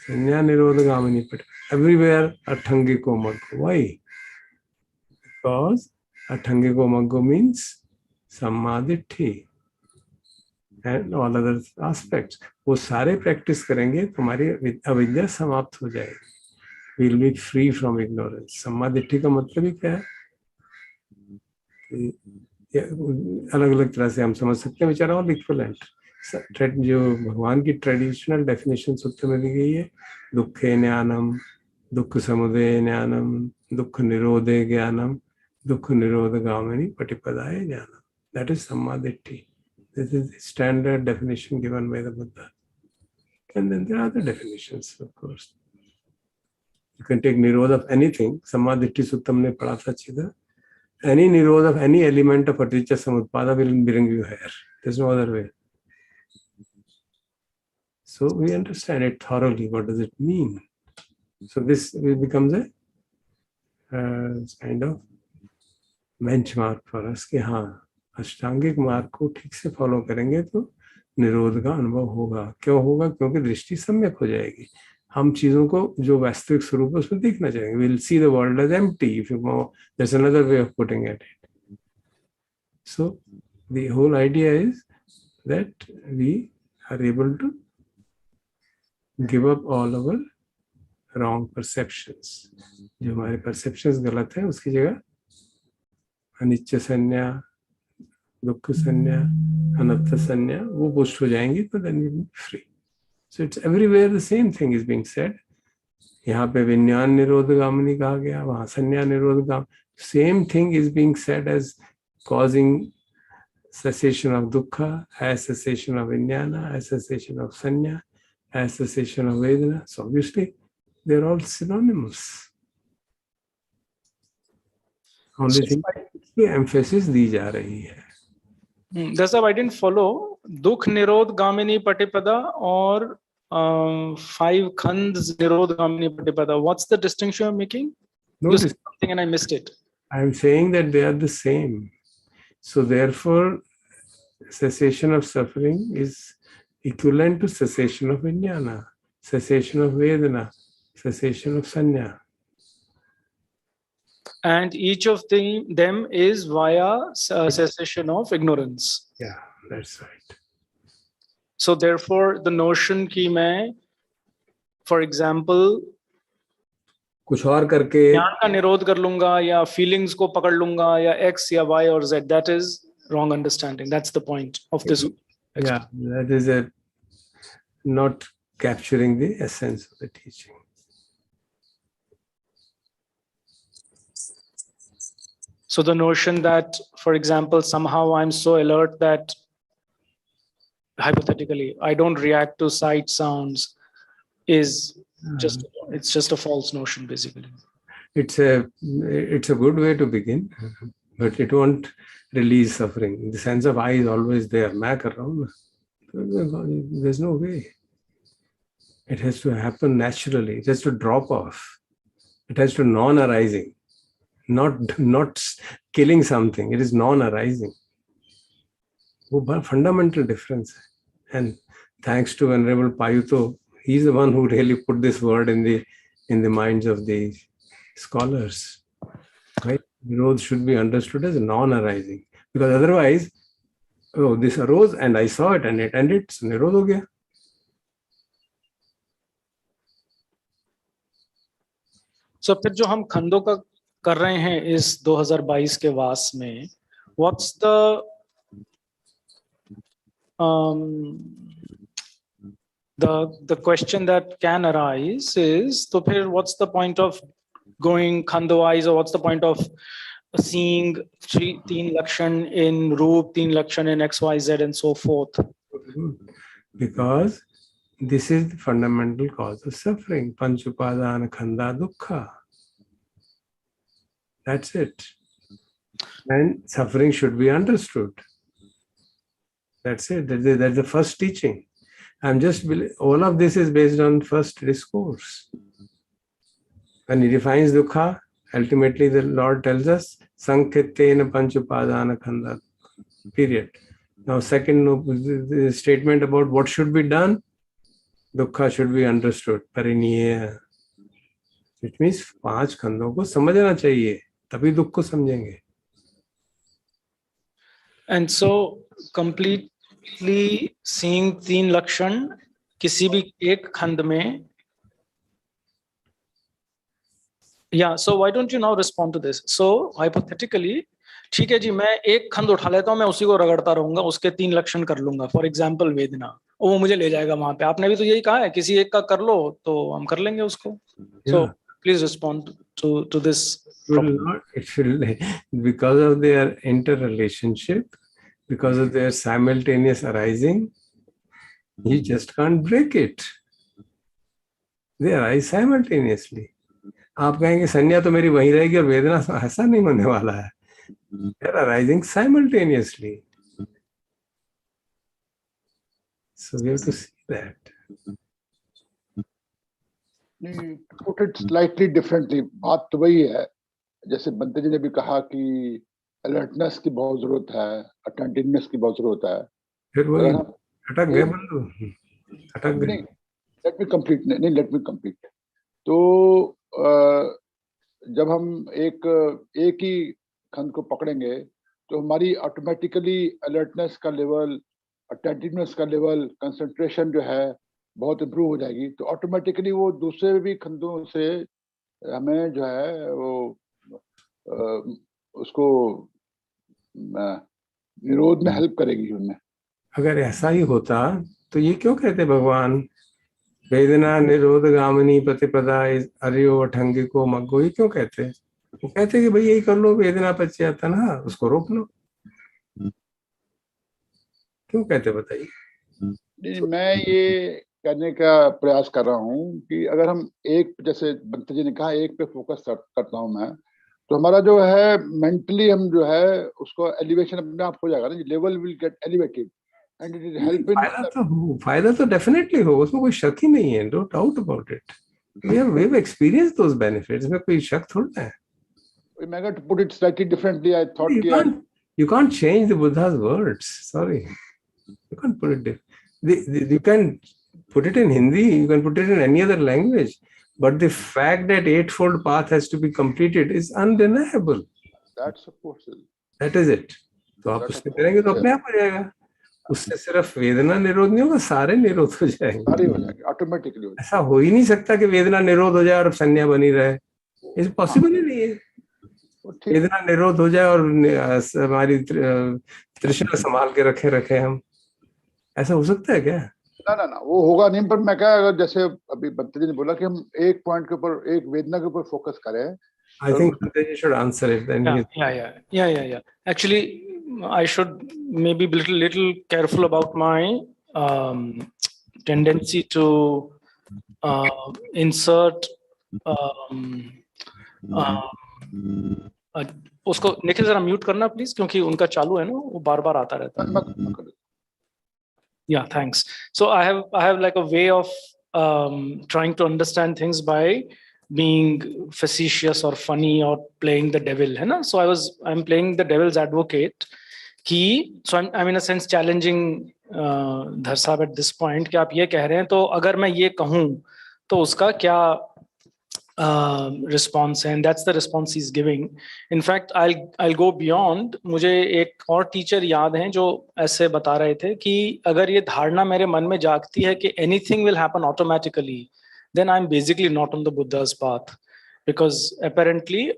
[SPEAKER 1] संज्ञा निरोध गामिनी पटिपदा. Everywhere अठंगे को मग्गो. Why? Because Athangiko Maggo means Samadhi and all other aspects. वो सारे प्रैक्टिस करेंगे तो हमारी अविद्या समाप्त हो जाएगी. We will be free from ignorance. समाधि का मतलब ही क्या है? अलग अलग तरह से हम समझ सकते हैं. बेचारा ऑल इक्वलेंट. जो भगवान की ट्रेडिशनल डेफिनेशन सूत्र में दी गई है, दुखे ज्ञानम, दुख समुदय ज्ञानम, दुख निरोधे ज्ञानम, दुख निरोध गामिनी पटिपदाय ज्ञानम. That is Sammadhi. This is the standard definition given by the Buddha. And then there are other definitions, of course. You can take nirodha of anything. Sammadhi Sutta ne padha tha chida. Any nirodha of any element of paticca samutpada will bring you here. There's no other way. So we understand it thoroughly. What does it mean? So this becomes a kind of benchmark for us कि हाँ, अष्टांगिक मार्ग को ठीक से follow करेंगे तो निरोध का अनुभव होगा. क्यों होगा? क्योंकि दृष्टि सम्यक हो जाएगी. हम चीजों को जो वास्तविक स्वरूप है उसमें देखना चाहेंगे. We'll see the world as empty. If you know, there's another way of putting it. So the whole idea is that we are able to give up all our wrong perceptions. जो हमारे perceptions गलत है उसकी जगह अनिच्छ संज्ञा, दुख संज्ञा, अनर्थ संज्ञा वो पुष्ट हो जाएंगी तो then we will be free. So it's everywhere the same thing is being said. यहाँ पे विज्ञान निरोध गामिनी कहा गया, वहाँ संज्ञा निरोध Gamini. Same thing is being said as causing cessation of dukkha, as cessation of vijnana, as cessation of sanya, as cessation of vedana. So obviously they're all synonymous. Only thing की emphasis दी जा रही है.
[SPEAKER 3] That's why I didn't follow Dukh Nirodh Gamini Patipada or 5 Khands Nirodh Gamini Patipada. What's the distinction you're making?
[SPEAKER 1] No,
[SPEAKER 3] You said something and I missed it.
[SPEAKER 1] I'm saying that they are the same. So therefore, cessation of suffering is equivalent to cessation of vijnana, cessation of vedana, cessation of sanya.
[SPEAKER 3] And each of them is via cessation of ignorance.
[SPEAKER 1] Yeah, that's right.
[SPEAKER 3] So therefore, the notion कि मैं, for example,
[SPEAKER 1] कुछ और करके
[SPEAKER 3] ज्ञान का निरोध कर लूंगा या feelings को पकड़ लूंगा या X या Y or Z, that is wrong understanding. That's the point of this.
[SPEAKER 1] Yeah, that is not capturing the essence of the teaching.
[SPEAKER 3] So the notion that, for example, somehow I'm so alert that hypothetically I don't react to sight sounds is just, it's just a false notion basically.
[SPEAKER 1] It's a good way to begin, but it won't release suffering. The sense of I is always there. मैं कर रहा हूँ ना. There's no way. It has to happen naturally. It has to drop off. It has to non-arising. Not killing something. It is non-arising. वो बड़ा fundamental difference है. And thanks to Venerable Payuto, he's the one who really put this word in the minds of the scholars. Right? Nirodh should be understood as non-arising, because otherwise, oh, this arose and I saw it and it ended, so Nirodh हो गया.
[SPEAKER 3] So फिर जो हम खंडों का कर रहे हैं इस 2022 के वास में, what's the question that can arise is, तो फिर what's the point of going khando-wise, or what's the point of seeing 3 lakshan in Roop, 3 lakshan in XYZ and so forth?
[SPEAKER 1] Because this is the fundamental cause of suffering. Panchupadana khanda dukkha. That's it. And suffering should be understood. That's it. That's the first teaching. All of this is based on first discourse. When he defines dukkha, ultimately the Lord tells us, Sankhittena Panchupadana khanda. Period. Now, second the statement about what should be done, dukkha should be understood. Parinyaya. Which means 5 खंडों को समझना चाहिए, तभी दुख को समझेंगे.
[SPEAKER 3] And so completely seeing 3 lakshan किसी भी एक खंड में. Yeah, so why don't you now respond to this? So hypothetically, ठीक है जी, मैं एक खंड उठा लेता हूँ, मैं उसी को रगड़ता रहूंगा, उसके 3 लक्षण कर लूंगा. फॉर एग्जाम्पल वेदना, वो मुझे ले जाएगा वहां पे. आपने भी तो यही कहा है, किसी एक का कर लो तो हम कर लेंगे उसको. So please respond to this.
[SPEAKER 1] Because of their interrelationship, because of their simultaneous arising, you just can't break it. They arise simultaneously. आप कहेंगे संज्ञा तो मेरी वहीं रहेगी और वेदना, ऐसा नहीं होने वाला है. They're arising simultaneously. So we have to see that.
[SPEAKER 9] Put it slightly differently. बात तो वही है, जैसे बंते जी ने भी कहा कि अलर्टनेस की बहुत जरूरत है, अटेंटिवनेस की बहुत जरूरत है.
[SPEAKER 1] फिर वही अटक गए बंधु, अटक गए.
[SPEAKER 9] Let me complete. तो जब हम एक ही खंड को पकड़ेंगे तो हमारी ऑटोमेटिकली अलर्टनेस का लेवल, अटेंटिवनेस का लेवल, कंसंट्रेशन जो है बहुत इम्प्रूव हो जाएगी. तो ऑटोमेटिकली वो दूसरे भी खंडों से हमें जो है वो उसको निरोध में हेल्प करेगी. उनमें
[SPEAKER 1] अगर ऐसा ही होता तो ये क्यों कहते भगवान वेदना निरोध गामिनी प्रतिपदा अर्यो अठंगी को मग्गो, ये क्यों कहते? वो कहते कि भाई यही कर लो, वेदना पच जाता ना, उसको रोक लो. क्यों कहते बताइए?
[SPEAKER 9] नहीं, मैं ये कहने का प्रयास कर रहा हूँ कि अगर हम एक, जैसे बंते जी ने कहा, एक पे फोकस करता हूँ मैं, तो हमारा जो है मेंटली हम जो है उसको एलिवेशन अपने आप हो जाएगा ना, level will get elevated and it is help in.
[SPEAKER 1] फायदा तो डेफिनेटली हो, उसमें कोई शक ही नहीं है, no doubt about it. We have experience those benefits, में कोई शक थोड़ा है।
[SPEAKER 9] I got to put it slightly differently. I thought
[SPEAKER 1] you can't change the Buddha's words. Sorry, you can't put it. You can put it in Hindi. You can put it in any other language. But the fact that eightfold path has to be completed is undeniable.
[SPEAKER 9] That's of course.
[SPEAKER 1] That is it. तो आप उससे करेंगे तो अपने आप हो जाएगा। उससे सिर्फ वेदना निरोध नहीं होगा, सारे निरोध हो जाएंगे।
[SPEAKER 9] सारे हो जाएंगे ऑटोमेटिकली।
[SPEAKER 1] ऐसा हो ही नहीं सकता कि वेदना निरोध हो जाए और संज्ञा बनी रहे, इस पॉसिबल ही नहीं है। वेदना निरोध हो जाए और हमारी तृष्णा संभाल के रखे हम, ऐसा हो सकता है क्या?
[SPEAKER 9] ना वो होगा नहीं। पर मैं क्या, अगर जैसे अभी बंते जी ने बोला कि हम एक पॉइंट के ऊपर, एक वेदना के ऊपर फोकस करें,
[SPEAKER 1] I think Bante ji should answer it then.
[SPEAKER 3] Yeah. Actually, I should maybe be little careful about my tendency to insert उसको निखिल जरा म्यूट करना प्लीज, क्योंकि उनका चालू है ना, वो बार-बार आता रहता है। Yeah, thanks. So I have like a way of trying to understand things by being facetious or funny or playing the devil, है ना? So I'm playing the devil's advocate so I'm in a sense challenging Dhar Sahab at this point कि आप ये कह रहे हैं, तो अगर मैं ये कहूँ तो उसका क्या response है, and that's the response he's giving. In fact, I'll go beyond. मुझे एक और टीचर याद हैं जो ऐसे बता रहे थे कि अगर ये धारणा मेरे मन में जागती है कि anything will happen automatically, then I'm basically not on the Buddha's path, because apparently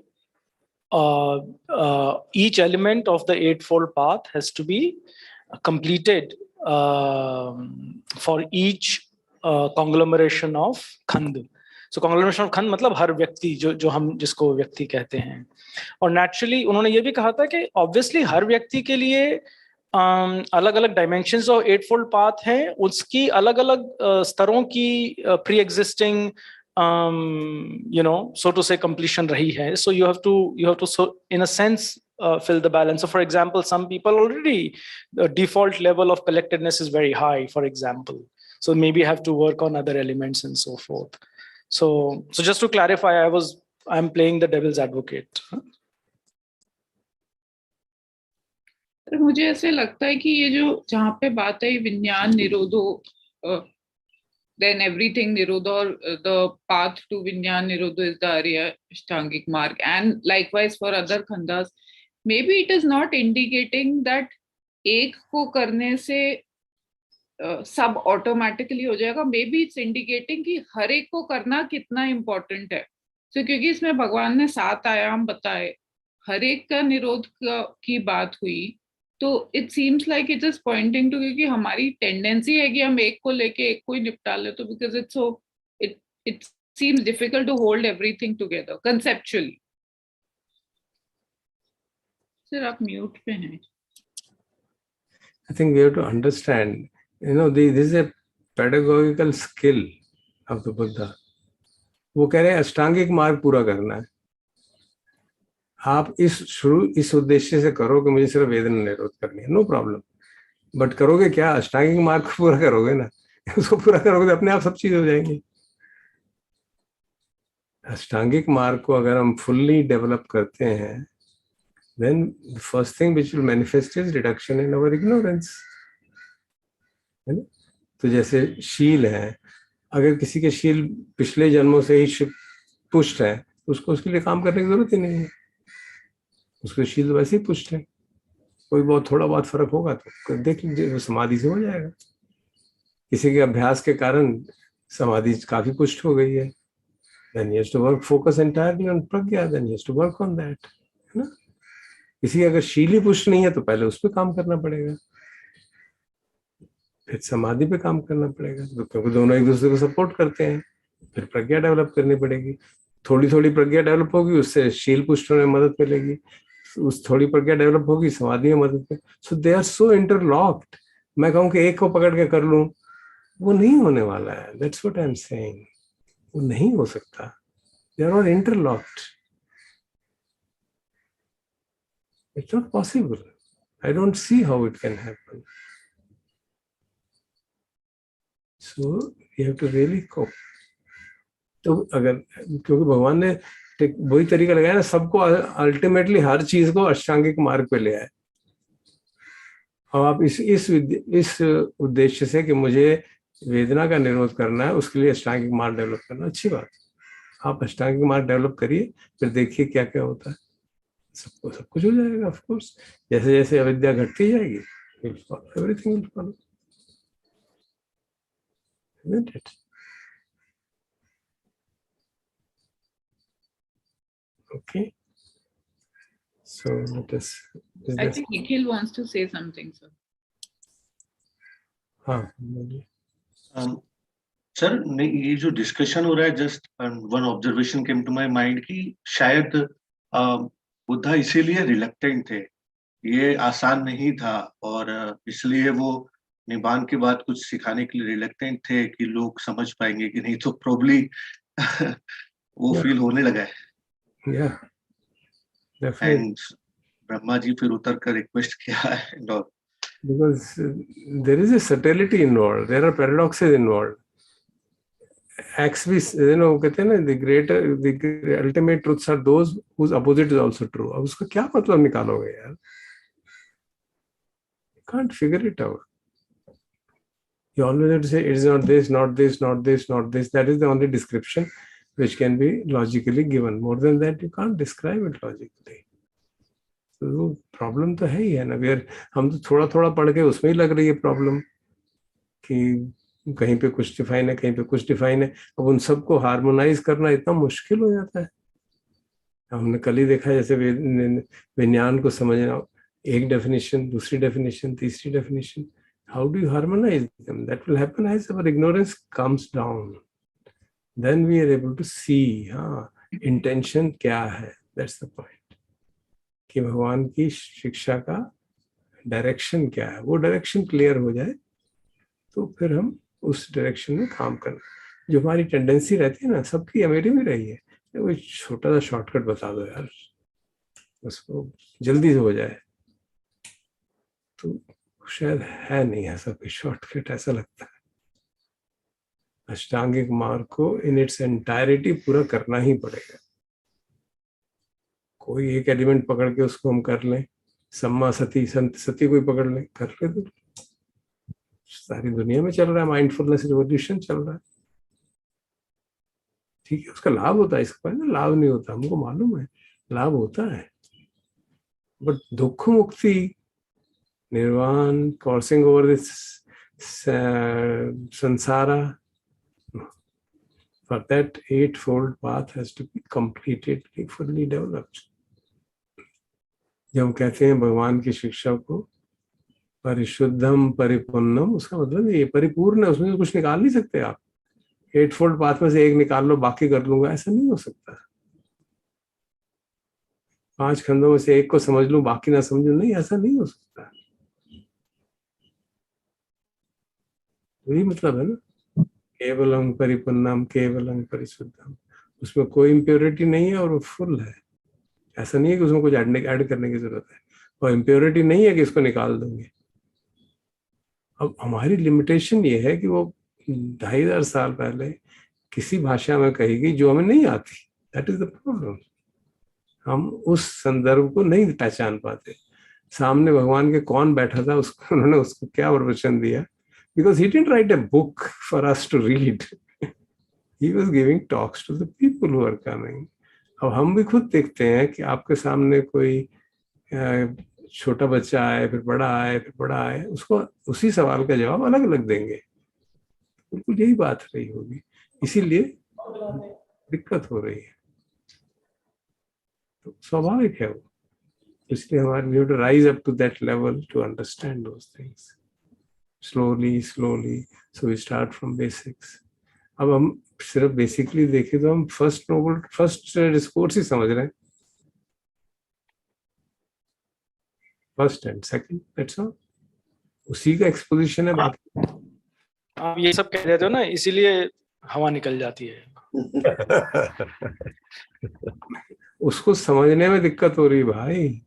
[SPEAKER 3] each element of the eightfold path has to be completed for each conglomeration of khand. So conglomeration of khand मतलब हर व्यक्ति जो हम जिसको व्यक्ति कहते हैं। और naturally उन्होंने ये भी कहा था कि obviously हर व्यक्ति के लिए अलग अलग डायमेंशंस ऑफ एटफोल्ड पाथ हैं, उसकी अलग अलग स्तरों की pre existing so to say completion रही है. So you have to so in a sense fill the balance. So for example, some people already the default level of collectedness is very high, for example, so maybe have to work on other elements and so forth. So just to clarify, I'm playing the devil's advocate.
[SPEAKER 7] मुझे ऐसे लगता है कि ये जो जहाँ पे बात है विज्ञान निरोधो, then everything nirodha, or the path to Vijnana Nirodha is the Arya Ashtangik mark, and likewise for other khandas, maybe it is not indicating that एक को करने से सब ऑटोमेटिकली हो जाएगा. maybe it's indicating कि हर एक को करना कितना important है. So क्योंकि इसमें भगवान ने 7 आयाम बताए, हर एक का निरोध की बात हुई, तो it seems like it is pointing to कि हमारी टेंडेंसी है कि हम एक को लेके एक को ही निपटा ले, तो because it's so it seems difficult to hold everything together conceptually. Sir, आप म्यूट पे हैं.
[SPEAKER 1] I think we have to understand, this is a pedagogical skill of the Buddha. वो कह रहे हैं अष्टांगिक मार्ग पूरा करना है. आप इस उद्देश्य से करो कि मुझे सिर्फ वेदना निरोध करनी है, नो प्रॉब्लम. बट करोगे क्या? अष्टांगिक मार्ग को पूरा करोगे ना. उसको पूरा करोगे तो अपने आप सब चीज हो जाएंगी. अष्टांगिक मार्ग को अगर हम फुल्ली डेवलप करते हैं, then the first thing which will manifest is reduction in our ignorance. है ना? तो जैसे शील है, अगर किसी के शील पिछले जन्मों से ही पुष्ट है, तो उसको उसके लिए काम करने की जरूरत ही नहीं है. उसके शील वैसे ही पुष्ट है. कोई बहुत थोड़ा बहुत फर्क होगा तो देख लीजिए, समाधि से हो जाएगा. किसी के अभ्यास के कारण समाधि काफी पुष्ट हो गई है, then he has to work focus entirely on pragya, then he has to work on that, है ना. किसी अगर शील ही पुष्ट नहीं है तो पहले उस पर काम करना पड़ेगा, फिर समाधि पे काम करना पड़ेगा, क्योंकि दोनों एक दूसरे को सपोर्ट करते हैं. फिर प्रज्ञा डेवलप करनी पड़ेगी. थोड़ी थोड़ी प्रज्ञा डेवलप होगी, उससे शील पुष्ट होने में मदद मिलेगी. उस थोड़ी प्रज्ञा डेवलप होगी, समाधि में मदद मिलेगी. सो दे आर सो इंटरलॉक्ड मैं कहूँ कि एक को पकड़ के कर लूं, वो नहीं होने वाला है. That's what I am saying. वो नहीं हो सकता. They are not interlocked. It's not possible. I don't see how it can happen. So you have to really cope. तो अगर, क्योंकि भगवान ने वही तरीका लगाया ना, सबको अल्टीमेटली हर चीज को अष्टांगिक मार्ग पे ले आए. और आप इस उद्देश्य से कि मुझे वेदना का निरोध करना है, उसके लिए अष्टांगिक मार्ग डेवलप करना, अच्छी बात. आप अष्टांगिक मार्ग डेवलप करिए, फिर देखिए क्या क्या होता है. सबको सब कुछ हो जाएगा. ऑफ कोर्स जैसे जैसे अविद्या घटती जाएगी, everything will follow. Isn't it? Okay. So let us.
[SPEAKER 7] I think Nikhil wants to say something, sir.
[SPEAKER 1] हाँ बोलिए.
[SPEAKER 2] सर ये जो डिस्कशन हो रहा है, just one observation came to my mind कि शायद बुद्धा इसीलिए रिलक्टेंट थे. ये आसान नहीं था और इसलिए वो निबान के बाद कुछ सिखाने के लिए रिलक्टेंट थे कि लोग समझ पाएंगे कि नहीं. तो प्रोबब्ली वो फील होने लगा है.
[SPEAKER 1] Yeah.
[SPEAKER 2] एंड ब्रह्मा जी फिर उतर कर रिक्वेस्ट किया है.
[SPEAKER 1] Because there is a subtlety involved, there are paradoxes involved. Acts भी, कहते हैं ना, the ultimate truths are those whose opposite is also true. अब उसका क्या मतलब निकालोगे यार? You can't figure it out. You always have to say it is not this, not this, not this, not this. That is the only description which can be logically given. More than that, you can't describe it logically. तो problem तो है ही है ना. हम तो थोड़ा थोड़ा पढ़ के उसमें ही लग रही है प्रॉब्लम कि कहीं पे कुछ डिफाइन है, कहीं पे कुछ डिफाइन है. अब उन सबको हार्मोनाइज करना इतना मुश्किल हो जाता है. हमने कल ही देखा जैसे विज्ञान को समझना, एक डेफिनेशन, दूसरी डेफिनेशन, तीसरी definition. How do you harmonize them? That will happen as our ignorance comes down. Then we are able to see, intention क्या है. That's the point. कि भगवान की शिक्षा का डायरेक्शन क्या है. वो डायरेक्शन क्लियर हो जाए तो फिर हम उस डायरेक्शन में काम करना. जो हमारी टेंडेंसी रहती है ना, सबकी, मेरी भी रही है, वो छोटा सा शॉर्टकट बता दो यार, उसको जल्दी से हो जाए. तो शायद है नहीं ऐसा कोई शॉर्टकट, ऐसा लगता है. अष्टांगिक मार्ग को इन इट्स एंटायरिटी पूरा करना ही पड़ेगा. कोई एक एलिमेंट पकड़ के उसको हम कर लें, सम्मा सती, संत सती कोई पकड़ लें, कर ले तो सारी दुनिया में चल रहा है. माइंडफुलनेस रिवॉल्यूशन चल रहा है. ठीक है, उसका लाभ होता है, इसका लाभ नहीं होता, हमको मालूम है. लाभ होता है, बट दुख मुक्ति, nirvana, crossing over this samsara, for that eightfold path has to be completed, fully developed. जब हम कहते हैं भगवान की शिक्षा को परिशुद्धम परिपूर्णम, उसका मतलब ये परिपूर्ण है, उसमें कुछ निकाल नहीं सकते आप. एटफोल्ड पाथ में से एक निकाल लो, बाकी कर लूंगा, ऐसा नहीं हो सकता. 5 खंडों में से एक को समझ लूं, बाकी ना समझूं, नहीं, ऐसा नहीं हो सकता. वही मतलब है ना, केवलम परिपूर्णम केवलम परिशुद्धम. उसमें कोई इम्प्योरिटी नहीं है और वो फुल है. ऐसा नहीं है कि उसमें कुछ ऐड करने की जरूरत है, और इम्प्योरिटी नहीं है कि इसको निकाल देंगे. अब हमारी लिमिटेशन ये है कि वो 2500 साल पहले किसी भाषा में कही गई जो हमें नहीं आती. That is the problem. हम उस संदर्भ को नहीं पहचान पाते. सामने भगवान के कौन बैठा था, उसको उन्होंने उसको क्या प्रवचन दिया. Because he didn't write a book for us to read. He was giving talks to the people who are coming. अब हम भी खुद देखते हैं कि आपके सामने कोई छोटा बच्चा आए, फिर बड़ा आए, फिर बड़ा आए, उसको उसी सवाल का जवाब अलग अलग देंगे. बिल्कुल यही बात रही होगी, इसीलिए दिक्कत हो रही है. तो स्वाभाविक है वो. इसलिए हमारे we have to rise up to that level to understand those things. Slowly, so we start from basics. अब हम सिर्फ बेसिकली देखें तो हम फर्स्ट डिस्कोर्स ही समझ रहे हैं. First and second, that's all. उसी का एक्सपोजिशन है बाकी।
[SPEAKER 3] आप ये सब कह देते हो ना, इसीलिए हवा निकल जाती है।
[SPEAKER 1] उसको समझने में दिक्कत हो रही है भाई,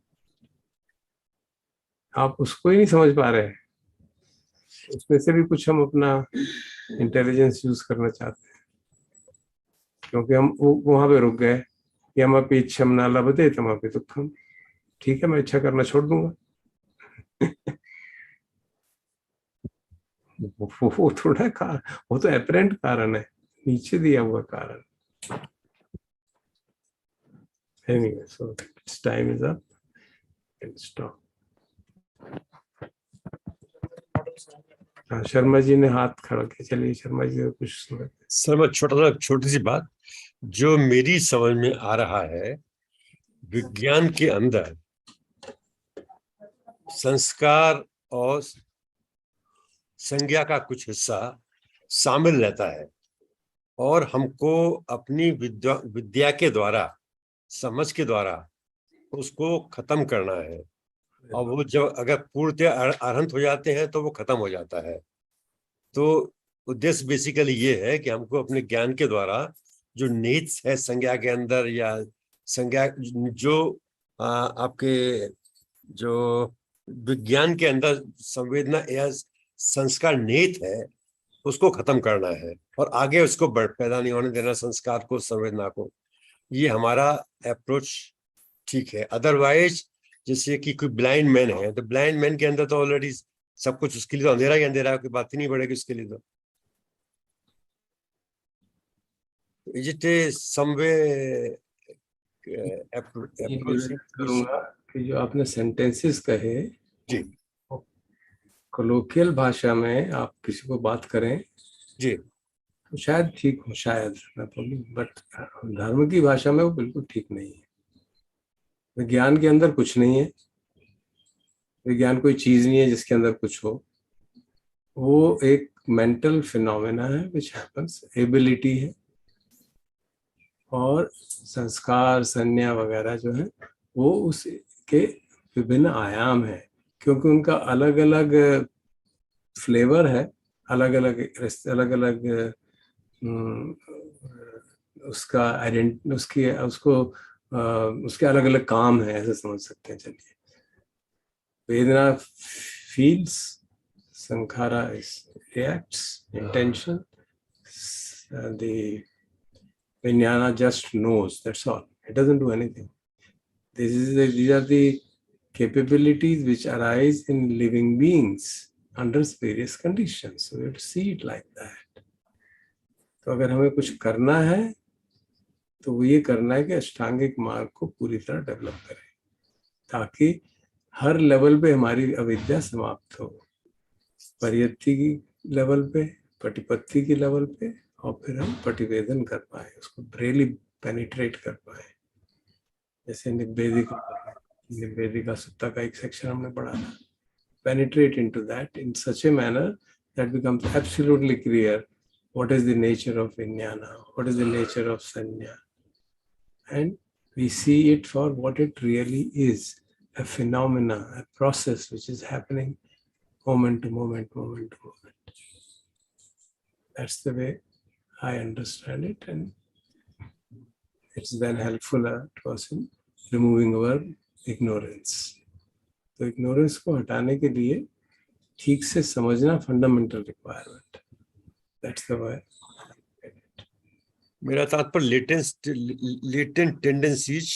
[SPEAKER 1] आप उसको ही नहीं समझ पा रहे। उसमें से भी कुछ हम अपना इंटेलिजेंस यूज करना चाहते हैं, क्योंकि हम वहां पे रुक गए, यमपि इच्छम न लभते तमपि दुःखम। ठीक है, मैं इच्छा करना छोड़ दूंगा। वो थोड़ा कारण, वो तो एपरेंट कारण है, नीचे दिया हुआ कारण। Anyway, so its time is up. Can stop. हाँ, शर्मा जी ने हाथ खड़ा किया, चलिए शर्मा जी को कुछ सुना।
[SPEAKER 8] सर मैं छोटी सी बात जो मेरी समझ में आ रहा है, विज्ञान के अंदर संस्कार और संज्ञा का कुछ हिस्सा शामिल रहता है, और हमको अपनी विद्या के द्वारा, समझ के द्वारा उसको खत्म करना है। और वो जब अगर पूर्णतः अरहंत हो जाते हैं तो वो खत्म हो जाता है। तो उद्देश्य बेसिकली ये है कि हमको अपने ज्ञान के द्वारा जो निहित है संज्ञा के अंदर, या संज्ञा जो आपके जो विज्ञान के अंदर संवेदना या संस्कार निहित है, उसको खत्म करना है और आगे उसको पैदा नहीं होने देना, संस्कार को, संवेदना को। ये हमारा अप्रोच ठीक है। अदरवाइज जैसे कि कोई ब्लाइंड मैन है, तो ब्लाइंड मैन के अंदर तो ऑलरेडी सब कुछ, उसके लिए तो अंधेरा ही अंधेरा है, कोई बात ही नहीं बढ़ेगी उसके लिए। तो इज इट समवे
[SPEAKER 1] करूंगा कि जो आपने सेंटेंसेस कहे
[SPEAKER 8] जी
[SPEAKER 1] कोलोकियल भाषा में आप किसी को बात करें
[SPEAKER 8] जी,
[SPEAKER 1] तो शायद ठीक हो, शायद मैं बोलूं, बट धर्म की भाषा में वो बिल्कुल ठीक नहीं है। विज्ञान के अंदर कुछ नहीं है, विज्ञान कोई चीज नहीं है जिसके अंदर कुछ हो। वो एक मेंटल फिनोमेना है विच हैपेंस, एबिलिटी है। और संस्कार, संज्ञा वगैरह जो है वो उसके विभिन्न आयाम है, क्योंकि उनका अलग अलग फ्लेवर है, अलग अलग उसका आइडेंट उसके अलग अलग काम है, ऐसे समझ सकते हैं। चलिए, vedana feels, sankhara reacts, intention, the Vijnana just knows, that's all. It doesn't do anything. These are the capabilities which arise in living beings under various conditions. So we have to see it like that. तो अगर हमें कुछ करना है तो वो ये करना है कि अष्टांगिक मार्ग को पूरी तरह डेवलप करें, ताकि हर लेवल पे हमारी अविद्या समाप्त हो। परियत्ति की लेवल पे, पटिपत्ति की लेवल पे, और फिर हम प्रतिवेदन कर पाए, उसको रियली पेनिट्रेट कर पाए। जैसे निवेदिका सुत्ता का एक सेक्शन हमने पढ़ा था, penetrate into that in such a manner that becomes absolutely clear what is the nature of vijnana, what is the nature of sanya, and we see it for what it really is, a phenomena, a process which is happening moment to moment, moment to moment. That's the way I understand it, and it's then helpful to us in removing our ignorance. तो ignorance को हटाने के लिए ठीक से समझना fundamental requirement. That's the way.
[SPEAKER 8] मेरा तात्पर्य लेटेंट टेंडेंसीज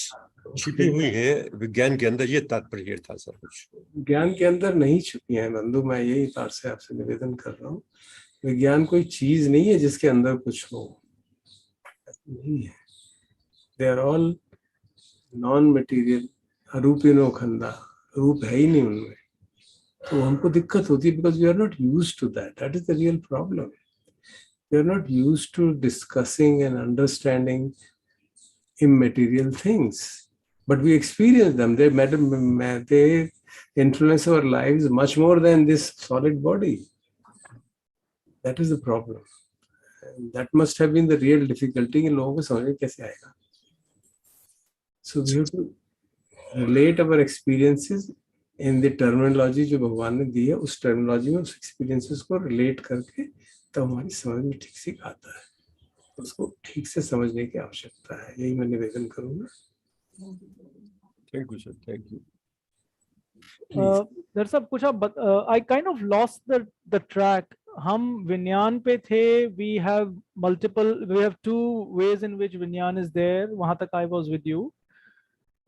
[SPEAKER 8] छिपी हुई है विज्ञान के अंदर, ये तात्पर्य था सर। कुछ
[SPEAKER 1] विज्ञान के अंदर नहीं छुपी है बंधु, मैं यही बात से आपसे निवेदन कर रहा हूँ। विज्ञान कोई चीज नहीं है जिसके अंदर कुछ हो, नहीं है। They are all non material, arupino khandha, रूप है ही नहीं उनमें। तो हमको दिक्कत होती है because we are not used to that. That is the real problem. We are not used to discussing and understanding immaterial things, but we experience them. They influence our lives much more than this solid body. That is the problem. And that must have been the real difficulty in लोगों को समझ में कैसे आएगा. So we have to relate our experiences in the terminology जो भगवान ने दी है, उस टर्मिनोलॉजी में उस एक्सपीरियंसेस को रिलेट करके तो हमारी समझ में ठीक से आता है, उसको ठीक से समझने की आवश्यकता है। यही मैं निवेदन करूंगा।
[SPEAKER 8] Thank you sir, thank you.
[SPEAKER 3] दर साहब कुछ आप I kind of lost the track. हम विज्ञान पे थे, we have two ways in which vijnana is there, वहां तक आई वाज विद यू।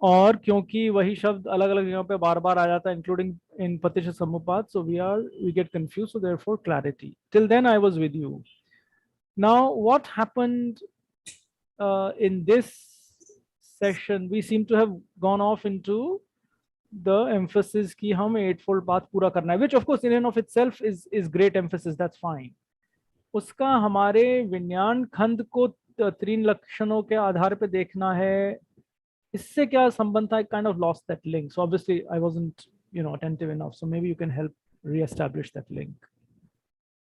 [SPEAKER 3] और क्योंकि वही शब्द अलग अलग जगहों पे बार बार आ जाता है, including in paticca samuppada, so we get confuse, so therefore clarity. Till then I was with you. Now what happened in this session, we seem to have gone off into the emphasis कि हम eightfold path पूरा करना है, which of course in and of itself is great emphasis, that's fine. उसका हमारे विज्ञान खंड को 3 लक्षणों के आधार पे देखना है, इससे क्या संबंध था? I kind of lost that link, so obviously I wasn't attentive enough, so maybe you can help re-establish that link.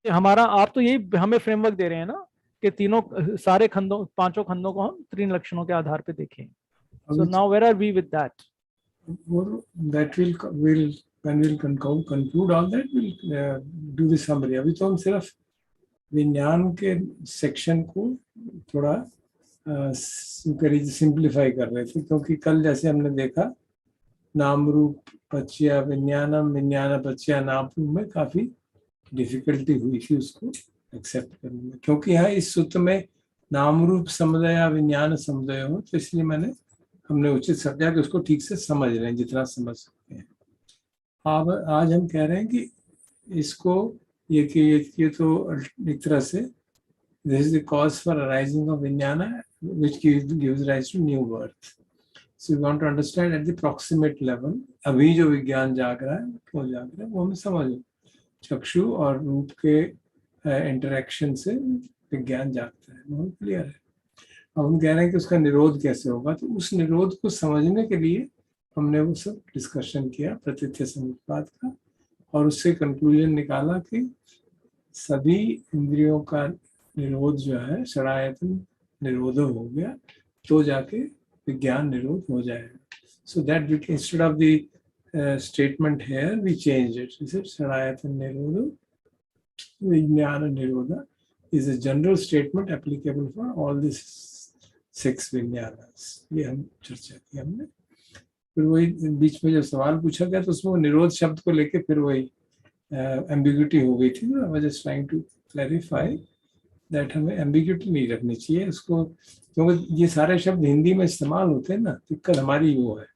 [SPEAKER 3] हमारा, आप तो यही हमें फ्रेमवर्क दे रहे हैं ना कि तीनों सारे खंडों, 5 खंडों को हम 3 लक्षणों के आधार पे देखें। So now where are we with that?
[SPEAKER 1] That will when we'll conclude all that, we'll do the summary. अभी तो हम सिर्फ विज्ञान के सेक्शन को थोड़ा सिंप्लीफाई कर रहे थे, क्योंकि कल जैसे हमने देखा नाम रूप पच्या विज्ञानम, विज्ञान पच्या नाम रूप में काफी डिफिकल्टी हुई थी उसको एक्सेप्ट करने में, क्योंकि यहाँ इस सूत्र में नाम रूप समुदाय या विज्ञान समुदाय हो, तो इसलिए हमने उचित समझा कि उसको ठीक से समझ रहे हैं जितना समझ सकते हैं। अब आज हम कह रहे हैं कि इसको ये तो एक तरह से this is the cause for arising of vijnana which gives rise to new birth. So we want to understand at the proximate level, अभी जो विज्ञान जाग रहा है, क्यों जाग रहा है, वो हमें समझो। चक्षु और रूप के इंटरेक्शन से विज्ञान जागता है, बहुत क्लियर है। अब हम कह रहे हैं कि उसका निरोध कैसे होगा, तो उस निरोध को समझने के लिए हमने वो सब डिस्कशन किया प्रतिथ्य समुत्पाद का, और उससे कंक्लूजन निकाला कि सभी इंद्रियों का निरोध जो है षडायतन निरोध हो गया, तो जाके विज्ञान निरोध हो जाएगा। So that we instead of the statement here we change it, shadayatana nirodha vijnana निरोध is a general statement applicable for all these 6 विज्ञानास। ये हम चर्चा की हमने। फिर वही बीच में जब सवाल पूछा गया तो उसमें निरोध शब्द को लेके फिर वही एम्बिग्यूटी हो गई थी। I was just trying to clarify that हमें एम्बिग्यूटी नहीं रखनी चाहिए इसको, क्योंकि ये सारे शब्द हिंदी में इस्तेमाल होते हैं ना, दिक्कत हमारी वो है,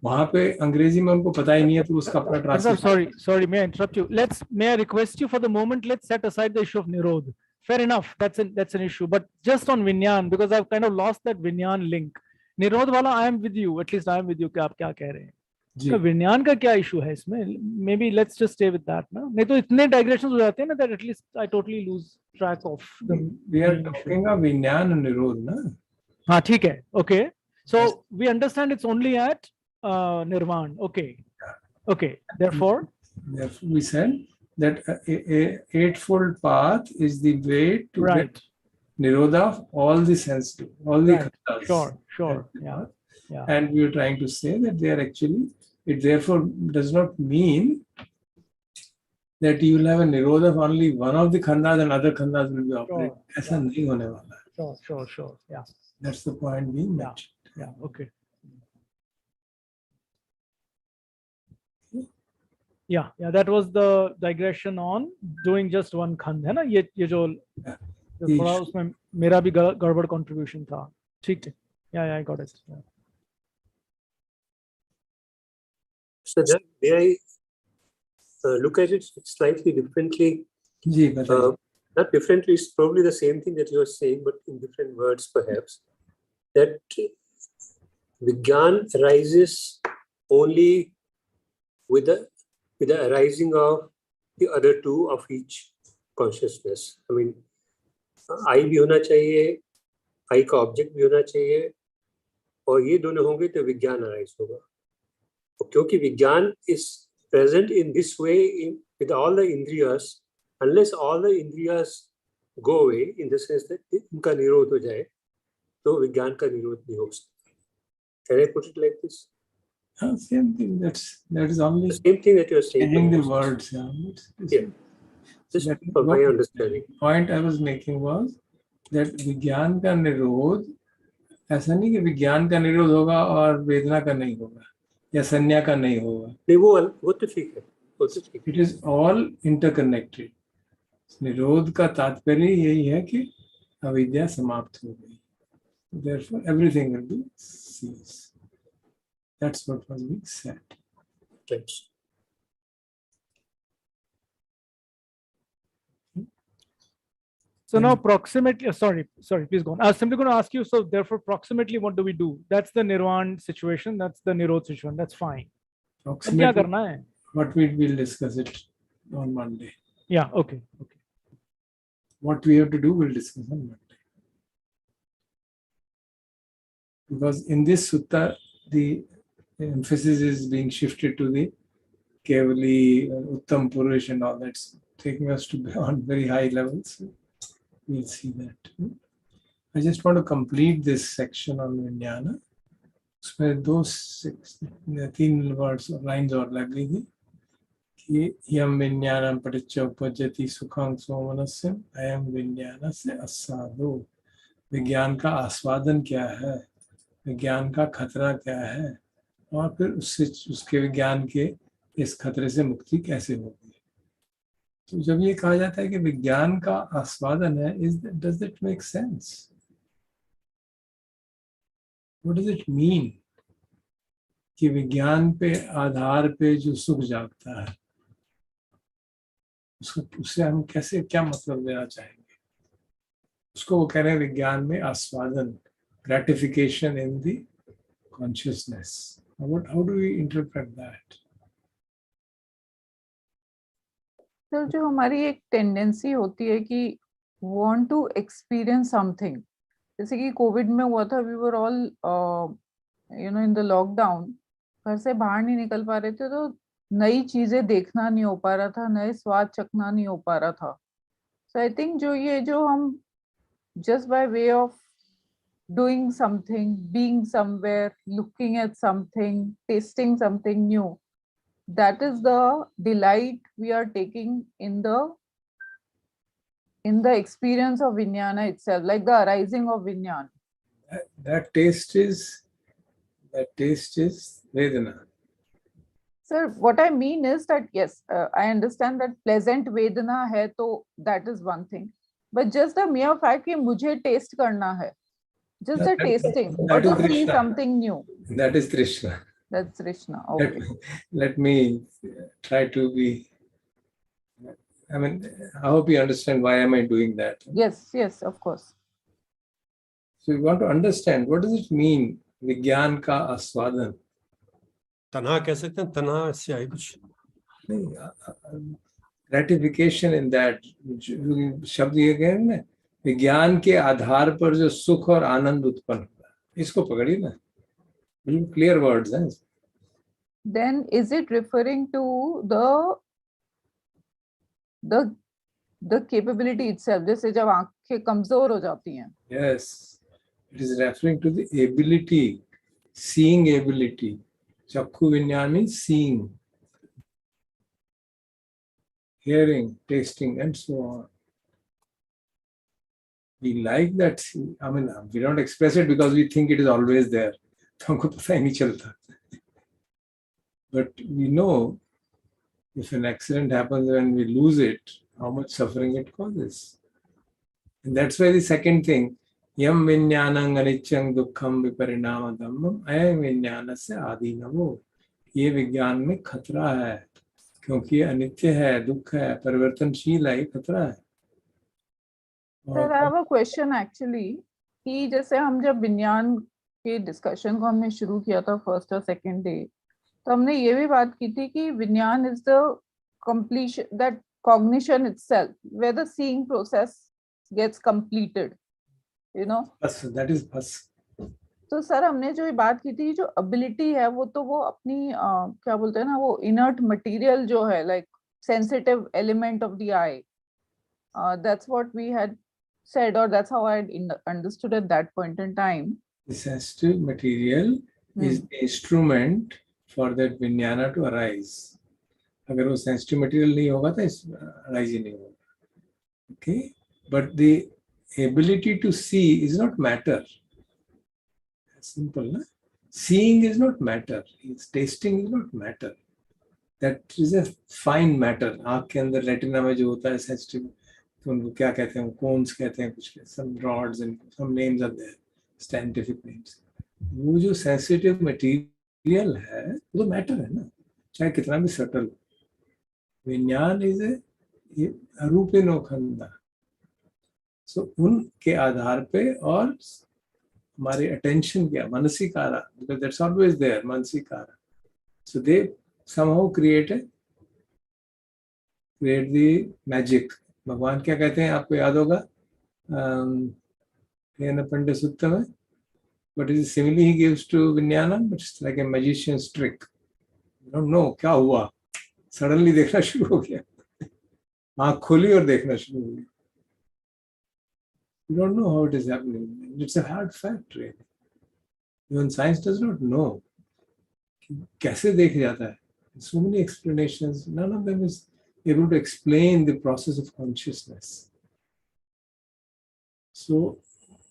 [SPEAKER 1] वहां पे अंग्रेजी में उनको पता ही नहीं है, तो उसका अपना translation.
[SPEAKER 3] Sorry, may I interrupt you? May I request you for the moment, let's set aside the issue of nirodh. Fair enough, that's an issue, but just on vinyan, because I've kind of lost that vinyan link. निरोध वाला I am with you, at least I am with you कि आप क्या कह रहे हैं। तो विज्ञान का क्या इशू है इसमें? Maybe let's just stay with that ना, नहीं तो इतने digressions हो जाते हैं ना that at least I totally lose track of the
[SPEAKER 1] we are talking of विज्ञान निरोध ना।
[SPEAKER 3] हाँ ठीक है, okay, so we understand it's only at nirvan, okay, therefore
[SPEAKER 1] we said that a eightfold path is the way to get nirodha of all the sensitive, all the khandhas.
[SPEAKER 3] Sure, yeah.
[SPEAKER 1] And we are trying to say that they are actually, it therefore does not mean that you will have a nirodha of only one of the khandhas and other khandhas will be operating. ऐसा नहीं होने वाला है।
[SPEAKER 3] Sure, yeah.
[SPEAKER 1] That's the point being mentioned.
[SPEAKER 3] Yeah, okay. Yeah, that was the digression on doing just one खंड है ना, ये जो थोड़ा उसमें मेरा भी गड़बड़ contribution था। ठीक है, yeah, I got it.
[SPEAKER 5] So then, may I look at it slightly differently?
[SPEAKER 1] जी बताइए।
[SPEAKER 5] Not differently, it's probably the same thing that you are saying, but in different words perhaps. That Vigyan arises only with the arising of the other two of each consciousness. I mean, I भी होना चाहिए, I का object भी होना चाहिए, और ये दोनों होंगे तो विज्ञान arise होगा। और क्योंकि विज्ञान is present in this way with all the indriyas, unless all the indriyas go away in the sense that इनका निरोध हो जाए, तो विज्ञान का निरोध नहीं हो सकता। Can I put it like this?
[SPEAKER 1] Same thing. That is only
[SPEAKER 5] The same thing that you're saying.
[SPEAKER 1] changing the
[SPEAKER 5] Prakash.
[SPEAKER 1] words.
[SPEAKER 5] Yeah. Just for my understanding.
[SPEAKER 1] Point I was making was that विज्ञान का निरोध ऐसा नहीं कि विज्ञान का निरोध होगा और वेदना का नहीं होगा या संज्ञा का नहीं होगा.
[SPEAKER 5] नहीं वो तो ठीक है. वो तो ठीक है.
[SPEAKER 1] It is all interconnected. निरोध का तात्पर्य यही है कि अविद्या समाप्त हो गई. Therefore, everything will be ceased. That's what was being said.
[SPEAKER 5] Right.
[SPEAKER 3] So now approximately, sorry, please go on. I was simply going to ask you, so therefore approximately what do we do? That's the Nirvana situation, that's the Nirodh situation, that's fine. अब क्या करना है?
[SPEAKER 1] What we will discuss it on Monday.
[SPEAKER 3] Yeah, okay.
[SPEAKER 1] What we have to do, we'll discuss on Monday. Because in this sutta, the emphasis is being shifted to the Kevali, Uttam Purush and all that's taking us to beyond very high levels. We'll see that. I just want to complete this section on Vijnana. उसमें तीन words lines और लग गई थी कि यम विज्ञानम पटिच्च उपजति सुखं सोमनस्यम अयम विज्ञानस्य आस्वादो. विज्ञान का आस्वादन क्या है, विज्ञान का खतरा क्या है, और फिर उसके विज्ञान के इस खतरे से मुक्ति कैसे होगी. तो जब ये कहा जाता है कि विज्ञान का आस्वादन है, does it make sense? What does it mean? कि विज्ञान पे आधार पे जो सुख जागता है उससे हम कैसे क्या मतलब लेना चाहेंगे. उसको वो कह रहे हैं विज्ञान में आस्वादन, gratification in the consciousness. How do we interpret that?
[SPEAKER 7] तो जो हमारी एक टेंडेंसी होती है कि want to experience something, जैसे कि कोविड में हुआ था, we were all in the lockdown, घर से बाहर नहीं निकल पा रहे थे, तो नई चीजें देखना नहीं हो पा रहा था, नए स्वाद चखना नहीं हो पा रहा था. So I think जो हम just by way of doing something, being somewhere, looking at something, tasting something new, that is the delight we are taking in the experience of Vijnana itself, like the arising of Vijnana.
[SPEAKER 1] That taste is Vedana.
[SPEAKER 7] Sir, what I mean is that yes, I understand that pleasant Vedana hai, to that is one thing, but just the mere fact कि मुझे taste करना है, just the tasting, or to see something new.
[SPEAKER 1] That is Krishna.
[SPEAKER 7] That's Krishna. Okay.
[SPEAKER 1] Let me try to be. I mean, I hope you understand why am I doing that.
[SPEAKER 7] Yes, of course.
[SPEAKER 1] So you want to understand what does it mean, विज्ञान का आस्वादन.
[SPEAKER 8] तन्हा कह सकते हैं, तन्हा से आई कुछ
[SPEAKER 1] ग्रेटिफिकेशन इन दैट शब्द ये गए ना, विज्ञान के आधार पर जो सुख और आनंद उत्पन्न होता है, इसको पकड़िए ना. क्लियर वर्ड्स हैं.
[SPEAKER 7] Then is it referring to the capability itself, जैसे जब आंखें कमजोर हो जाती हैं?
[SPEAKER 1] Yes, it is referring to the ability, seeing ability. Chakku Vinyana means seeing, hearing, tasting, and so on. We like that. I mean, we don't express it because we think it is always there. हमको पता ही नहीं चलता. But we know if an accident happens and we lose it, how much suffering it causes. And that's why the second thing, yam vinyanang anichyang dukkham viparinama dhammam ayam vinyanasya adinavo. ये विज्ञान में खतरा है क्योंकि अनित्य है, दुख है, परिवर्तनशील है, ये खतरा है.
[SPEAKER 7] Sir, I have a question actually, कि जैसे हम जब विज्ञान के डिस्कशन को हमने शुरू किया था फर्स्ट और सेकंड डे, तो हमने ये भी बात की थी कि विज्ञान is the completion, that cognition itself, where the seeing process gets completed,
[SPEAKER 1] That is bus.
[SPEAKER 7] तो सर हमने जो ये बात की थी, जो एबिलिटी है वो तो वो अपनी क्या बोलते हैं ना, वो इनर्ट मटेरियल जो है, like sensitive element of the I, that's what we had said, or that's how I had understood at that point in time.
[SPEAKER 1] The sensitive material is the instrument for that vinyana to arise. अगर वो sensitive material नहीं होगा तो arise ही नहीं होगा. Okay, but the ability to see is not matter. Simple, na? Seeing is not matter. Tasting is not matter. That is a fine matter. आँख के अंदर रेटिना में जो होता है sensitive, तो उनको क्या कहते हैं, cones कहते हैं, कुछ some rods and some names are there, scientific names. वो जो sensitive material है वो तो matter है ना, चाहे कितना भी subtle. विज्ञान is a अरूपिनो खंडा. So उनके आधार पे और हमारी attention क्या, मनसिकारा, because that's always there, मनसिकारा. So they somehow create the magic. भगवान क्या कहते हैं, आपको याद होगा, पंडित सूत्र में, but is simile he gives to Vijnana, but it's like a magician's trick. You don't know क्या हुआ, suddenly देखना शुरू हो गया, आँख खोली और देखना शुरू हो गया. You don't know how it is happening. It's a hard fact, really. Even science does not know कैसे देख जाता है. So many explanations, none of them is able to explain the process of consciousness. So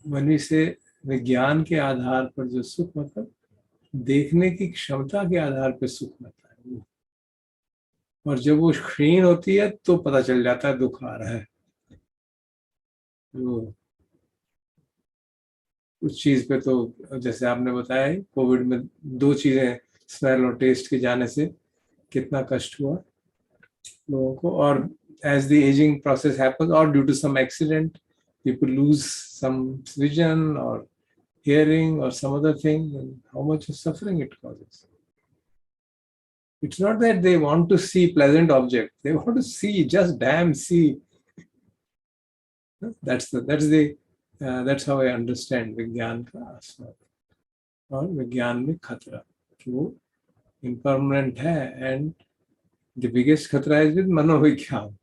[SPEAKER 1] when we say विज्ञान के आधार पर जो सुख, मतलब देखने की क्षमता के आधार पर सुख मिलता है, और जब वो क्षीण होती है तो पता चल जाता है दुख आ रहा है. तो उस चीज पे तो जैसे आपने बताया, कोविड में 2 चीजें, स्मेल और टेस्ट के जाने से कितना कष्ट हुआ लोगों को, और as the aging process happens or due to some accident people lose some vision or hearing or some other thing, and how much of suffering it causes. It's not that they want to see pleasant object, they want to see, just damn see. That's how I understand विज्ञान का आस्वाद. और विज्ञान में खतरा कि वो impermanent है, and the biggest खतरा is with मनोविज्ञान.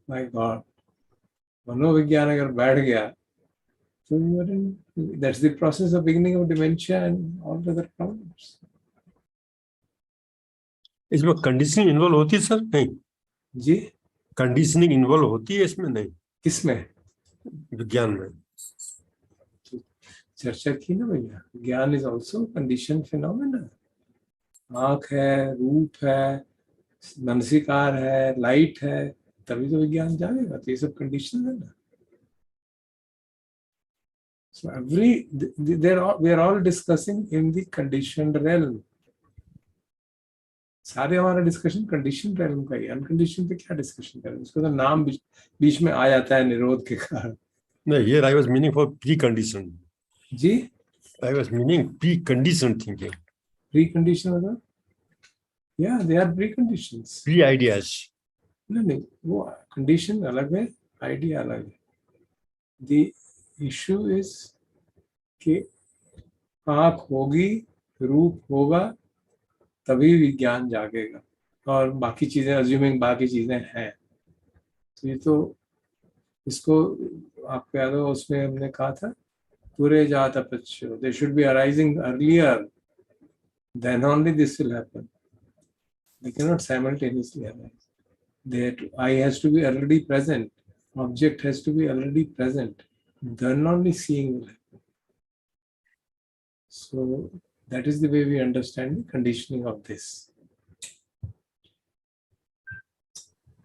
[SPEAKER 1] My God, मनोविज्ञान अगर बैठ गया तो that's the process of beginning of dementia and all the other problems.
[SPEAKER 8] इसमें कंडीशनिंग इन्वॉल्व होती है सर? नहीं
[SPEAKER 1] जी,
[SPEAKER 8] कंडीशनिंग इन्वॉल्व होती है इसमें? नहीं.
[SPEAKER 1] किसमें?
[SPEAKER 8] विज्ञान में
[SPEAKER 1] चर्चा की ना भैया, ज्ञान इज ऑल्सो कंडीशन फिनोमेना. आँख है, रूप है, मनसिकार है, लाइट है, तभी तो विज्ञान जाएगा. तो ये सब कंडीशन है ना. So we are all discussing in the conditioned realm. सारे हमारा डिस्कशन कंडीशन realm का ही. अनकंडीशन पे क्या डिस्कशन करें, उसको तो नाम बीच में आ जाता है निरोध के कारण.
[SPEAKER 8] नहीं, here I was meaning for pre-conditioned.
[SPEAKER 1] Ji,
[SPEAKER 8] I was meaning pre-conditioned thinking.
[SPEAKER 1] Precondition मतलब? Yeah, they are preconditions.
[SPEAKER 8] Pre-ideas.
[SPEAKER 1] नहीं, वो condition अलग है, idea अलग है. The issue is कि आँख होगी, रूप होगा, तभी विज्ञान जागेगा, और बाकी चीजें assuming बाकी चीजें हैं. तो ये तो इसको आपको याद हो, उसमें हमने कहा था पूरे जात अपच्यो, they should be arising earlier, then only this will happen. They cannot simultaneously arise. That eye has to be already present, object has to be already present, then only seeing will happen. So that is the way we understand the conditioning of this.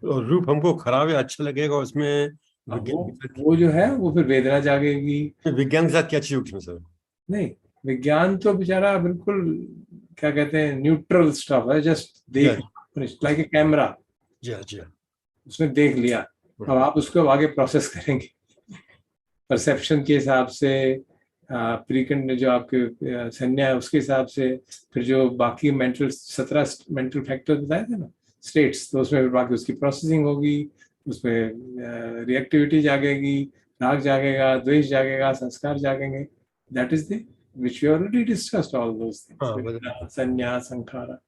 [SPEAKER 8] और रूप हमको खराब है अच्छा लगेगा, उसमें
[SPEAKER 1] वो जो है वो फिर वेदना जागेगी.
[SPEAKER 8] विज्ञान के साथ क्या चीज उसमें सर?
[SPEAKER 1] नहीं, विज्ञान तो बेचारा बिल्कुल क्या कहते हैं, न्यूट्रल स्टफ है, जस्ट देख, लाइक ए कैमरा.
[SPEAKER 8] जी,
[SPEAKER 1] उसने देख लिया, अब आप उसको आगे प्रोसेस करेंगे परसेप्शन के हिसाब से, प्रीकंड जो आपके संज्ञा है उसके हिसाब से, फिर जो बाकी मेंटल 17 मेंटल फैक्टर बताए थे ना, स्टेट्स, तो उसमें बाकी उसकी प्रोसेसिंग होगी, उसमें रिएक्टिविटी जागेगी, राग जागेगा, द्वेष जागेगा, संस्कार जागेंगे. That is the which we already discussed all those things. संज्ञा, संखारा.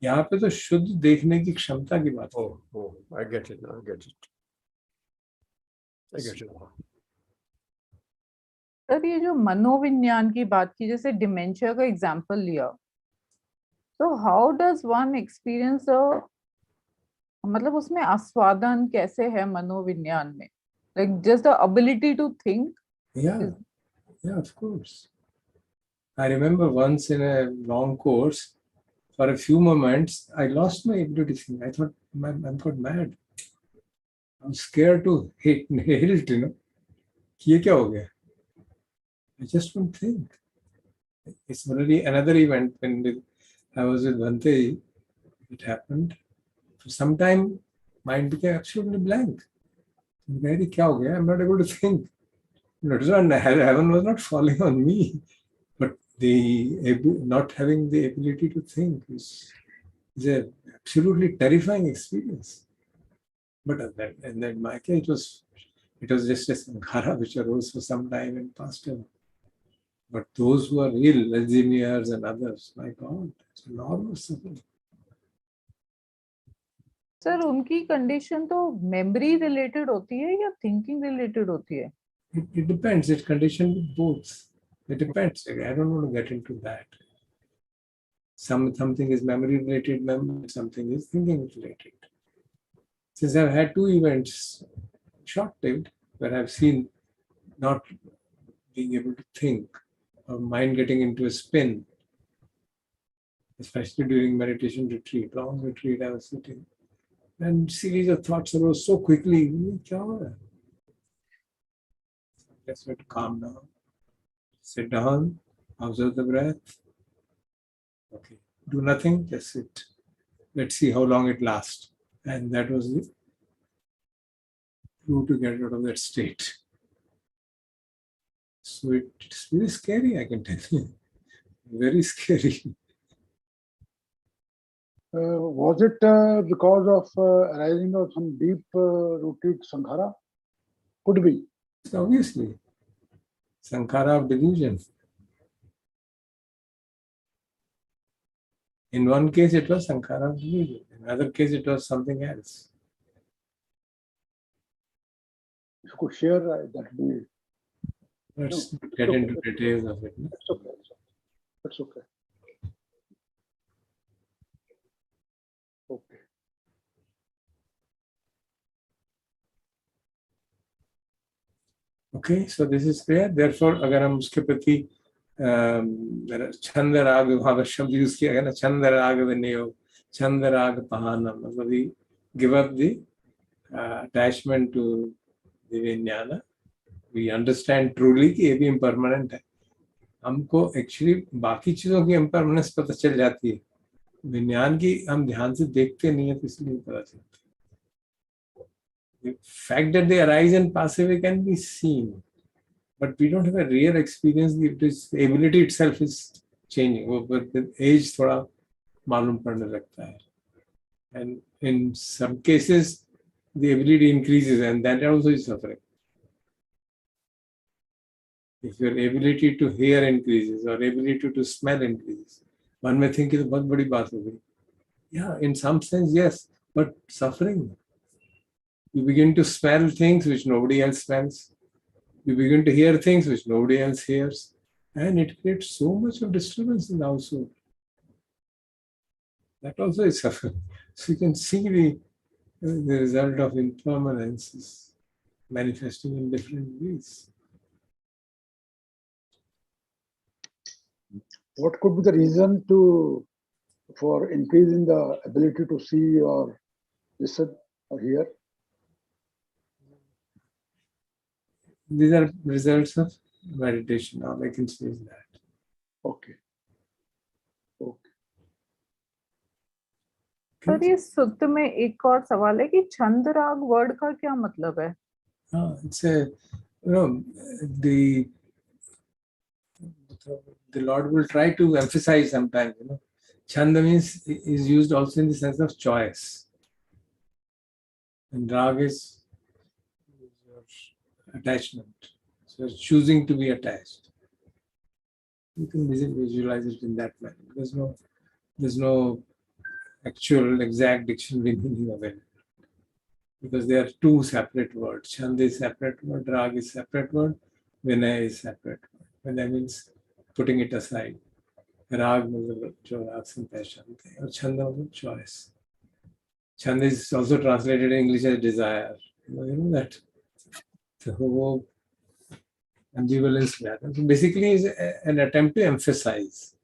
[SPEAKER 1] यहाँ पे तो शुद्ध देखने की क्षमता की बात है.
[SPEAKER 8] I get it.
[SPEAKER 10] सर ये जो मनोविज्ञान की बात की, जैसे डिमेंशिया का एग्जांपल लिया,
[SPEAKER 7] So how does one experience a मतलब उसमें आस्वादन कैसे है मनोविज्ञान में? Like just the ability to think.
[SPEAKER 1] Yeah, of course. I remember once in a long course, for a few moments, I lost my ability to think. I thought I'm got mad. I'm scared to hit it, you know. ये क्या हो गया? I just don't think. It's already another event when I was with Bhante. It happened. For some time, mind became absolutely blank. Very क्या हो गया? I'm not able to think. Heaven was not falling on me, but not having the ability to think is an absolutely terrifying experience. But in my case, it was just a sankhara which arose for some time and passed away. But those who are real, Alzheimer's and others, my God, it's enormous suffering.
[SPEAKER 7] Sir उनकी condition तो memory related होती है या thinking related होती है?
[SPEAKER 1] It depends. It's conditioned with both. It depends. I don't want to get into that. Something is memory related, something is thinking related. Since I've had two events, short-lived, where I've seen not being able to think, or mind getting into a spin, especially during meditation retreat, long retreat, I was sitting, and series of thoughts arose so quickly. क्या हो रहा है? Just have to calm down, sit down, observe the breath. Okay, do nothing, just sit. Let's see how long it lasts. And that was the clue to get out of that state. So it's very scary, I can tell you. Very scary.
[SPEAKER 9] Was it because of arising of some deep rooted sankhara? Could be.
[SPEAKER 1] Obviously, sankhara of delusion. In one case, it was sankhara of delusion. In another case, it was something else.
[SPEAKER 9] If you could share that would be.
[SPEAKER 1] Let's get into details of it.
[SPEAKER 9] That's okay. That's okay. Okay.
[SPEAKER 1] Okay, so this is clear. Therefore, अगर हम उसके प्रति छंद राग वहाँ पर शब्द use किया गया ना, छंद राग विनियोग, छंद राग पहाना, मतलब we give up the attachment to the विज्ञान. We understand truly कि ये भी impermanent है. हमको एक्चुअली बाकी चीजों की impermanence पता चल जाती है, विज्ञान की हम ध्यान से देखते नहीं है, तो इसलिए पता चलता है. The fact that they arise and pass away can be seen, but we don't have a real experience. The ability itself is changing. With the age, थोड़ा मालूम पड़ने लगता है. And in some cases, the ability increases, and that also is suffering. If your ability to hear increases or ability to smell increases, one may think it's a बहुत बड़ी बात हो गई. Yeah, in some sense, yes, but suffering. You begin to smell things which nobody else smells. You begin to hear things which nobody else hears. And it creates so much of disturbance in the household. That also is suffering. So you can see the result of impermanence is manifesting in different ways.
[SPEAKER 9] What could be the reason for increasing the ability to see or listen or hear?
[SPEAKER 1] These are results of meditation. All I can say is that.
[SPEAKER 9] Okay. Okay.
[SPEAKER 7] Sir ये सुत्त में एक और सवाल है कि छंद राग word का क्या मतलब है?
[SPEAKER 1] It's the Lord will try to emphasize sometimes, Chanda means is used also in the sense of choice. And rag is attachment. So choosing to be attached. You can visualize it in that manner. There's no actual exact dictionary meaning of it. Because they are two separate words. Chand is separate word, rag is separate word, vinay is separate word. Vinay means putting it aside. राग मतलब जो राग से पहचानते हैं, और छंद मतलब choice. Chand is also translated in English as desire. You know that. So वो ambivalence में आता है. So basically is an attempt to emphasize.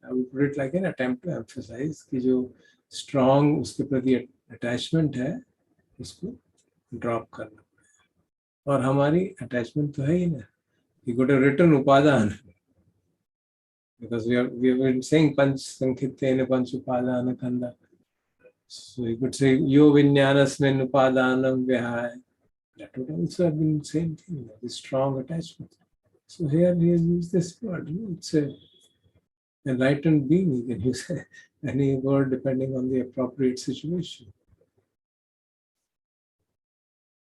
[SPEAKER 1] I would put it like an attempt to emphasize कि जो strong उसके प्रति attachment है उसको drop करना. और हमारी attachment तो है ही ना. We got a written upadana. Because we have been saying panch sankhitena panch upadana kanda. So you could say yo vinyanasmin upadanam vihaya. That would also have been the same thing, the strong attachment. So here he has used this word. It's a enlightened being. You can use any word depending on the appropriate situation.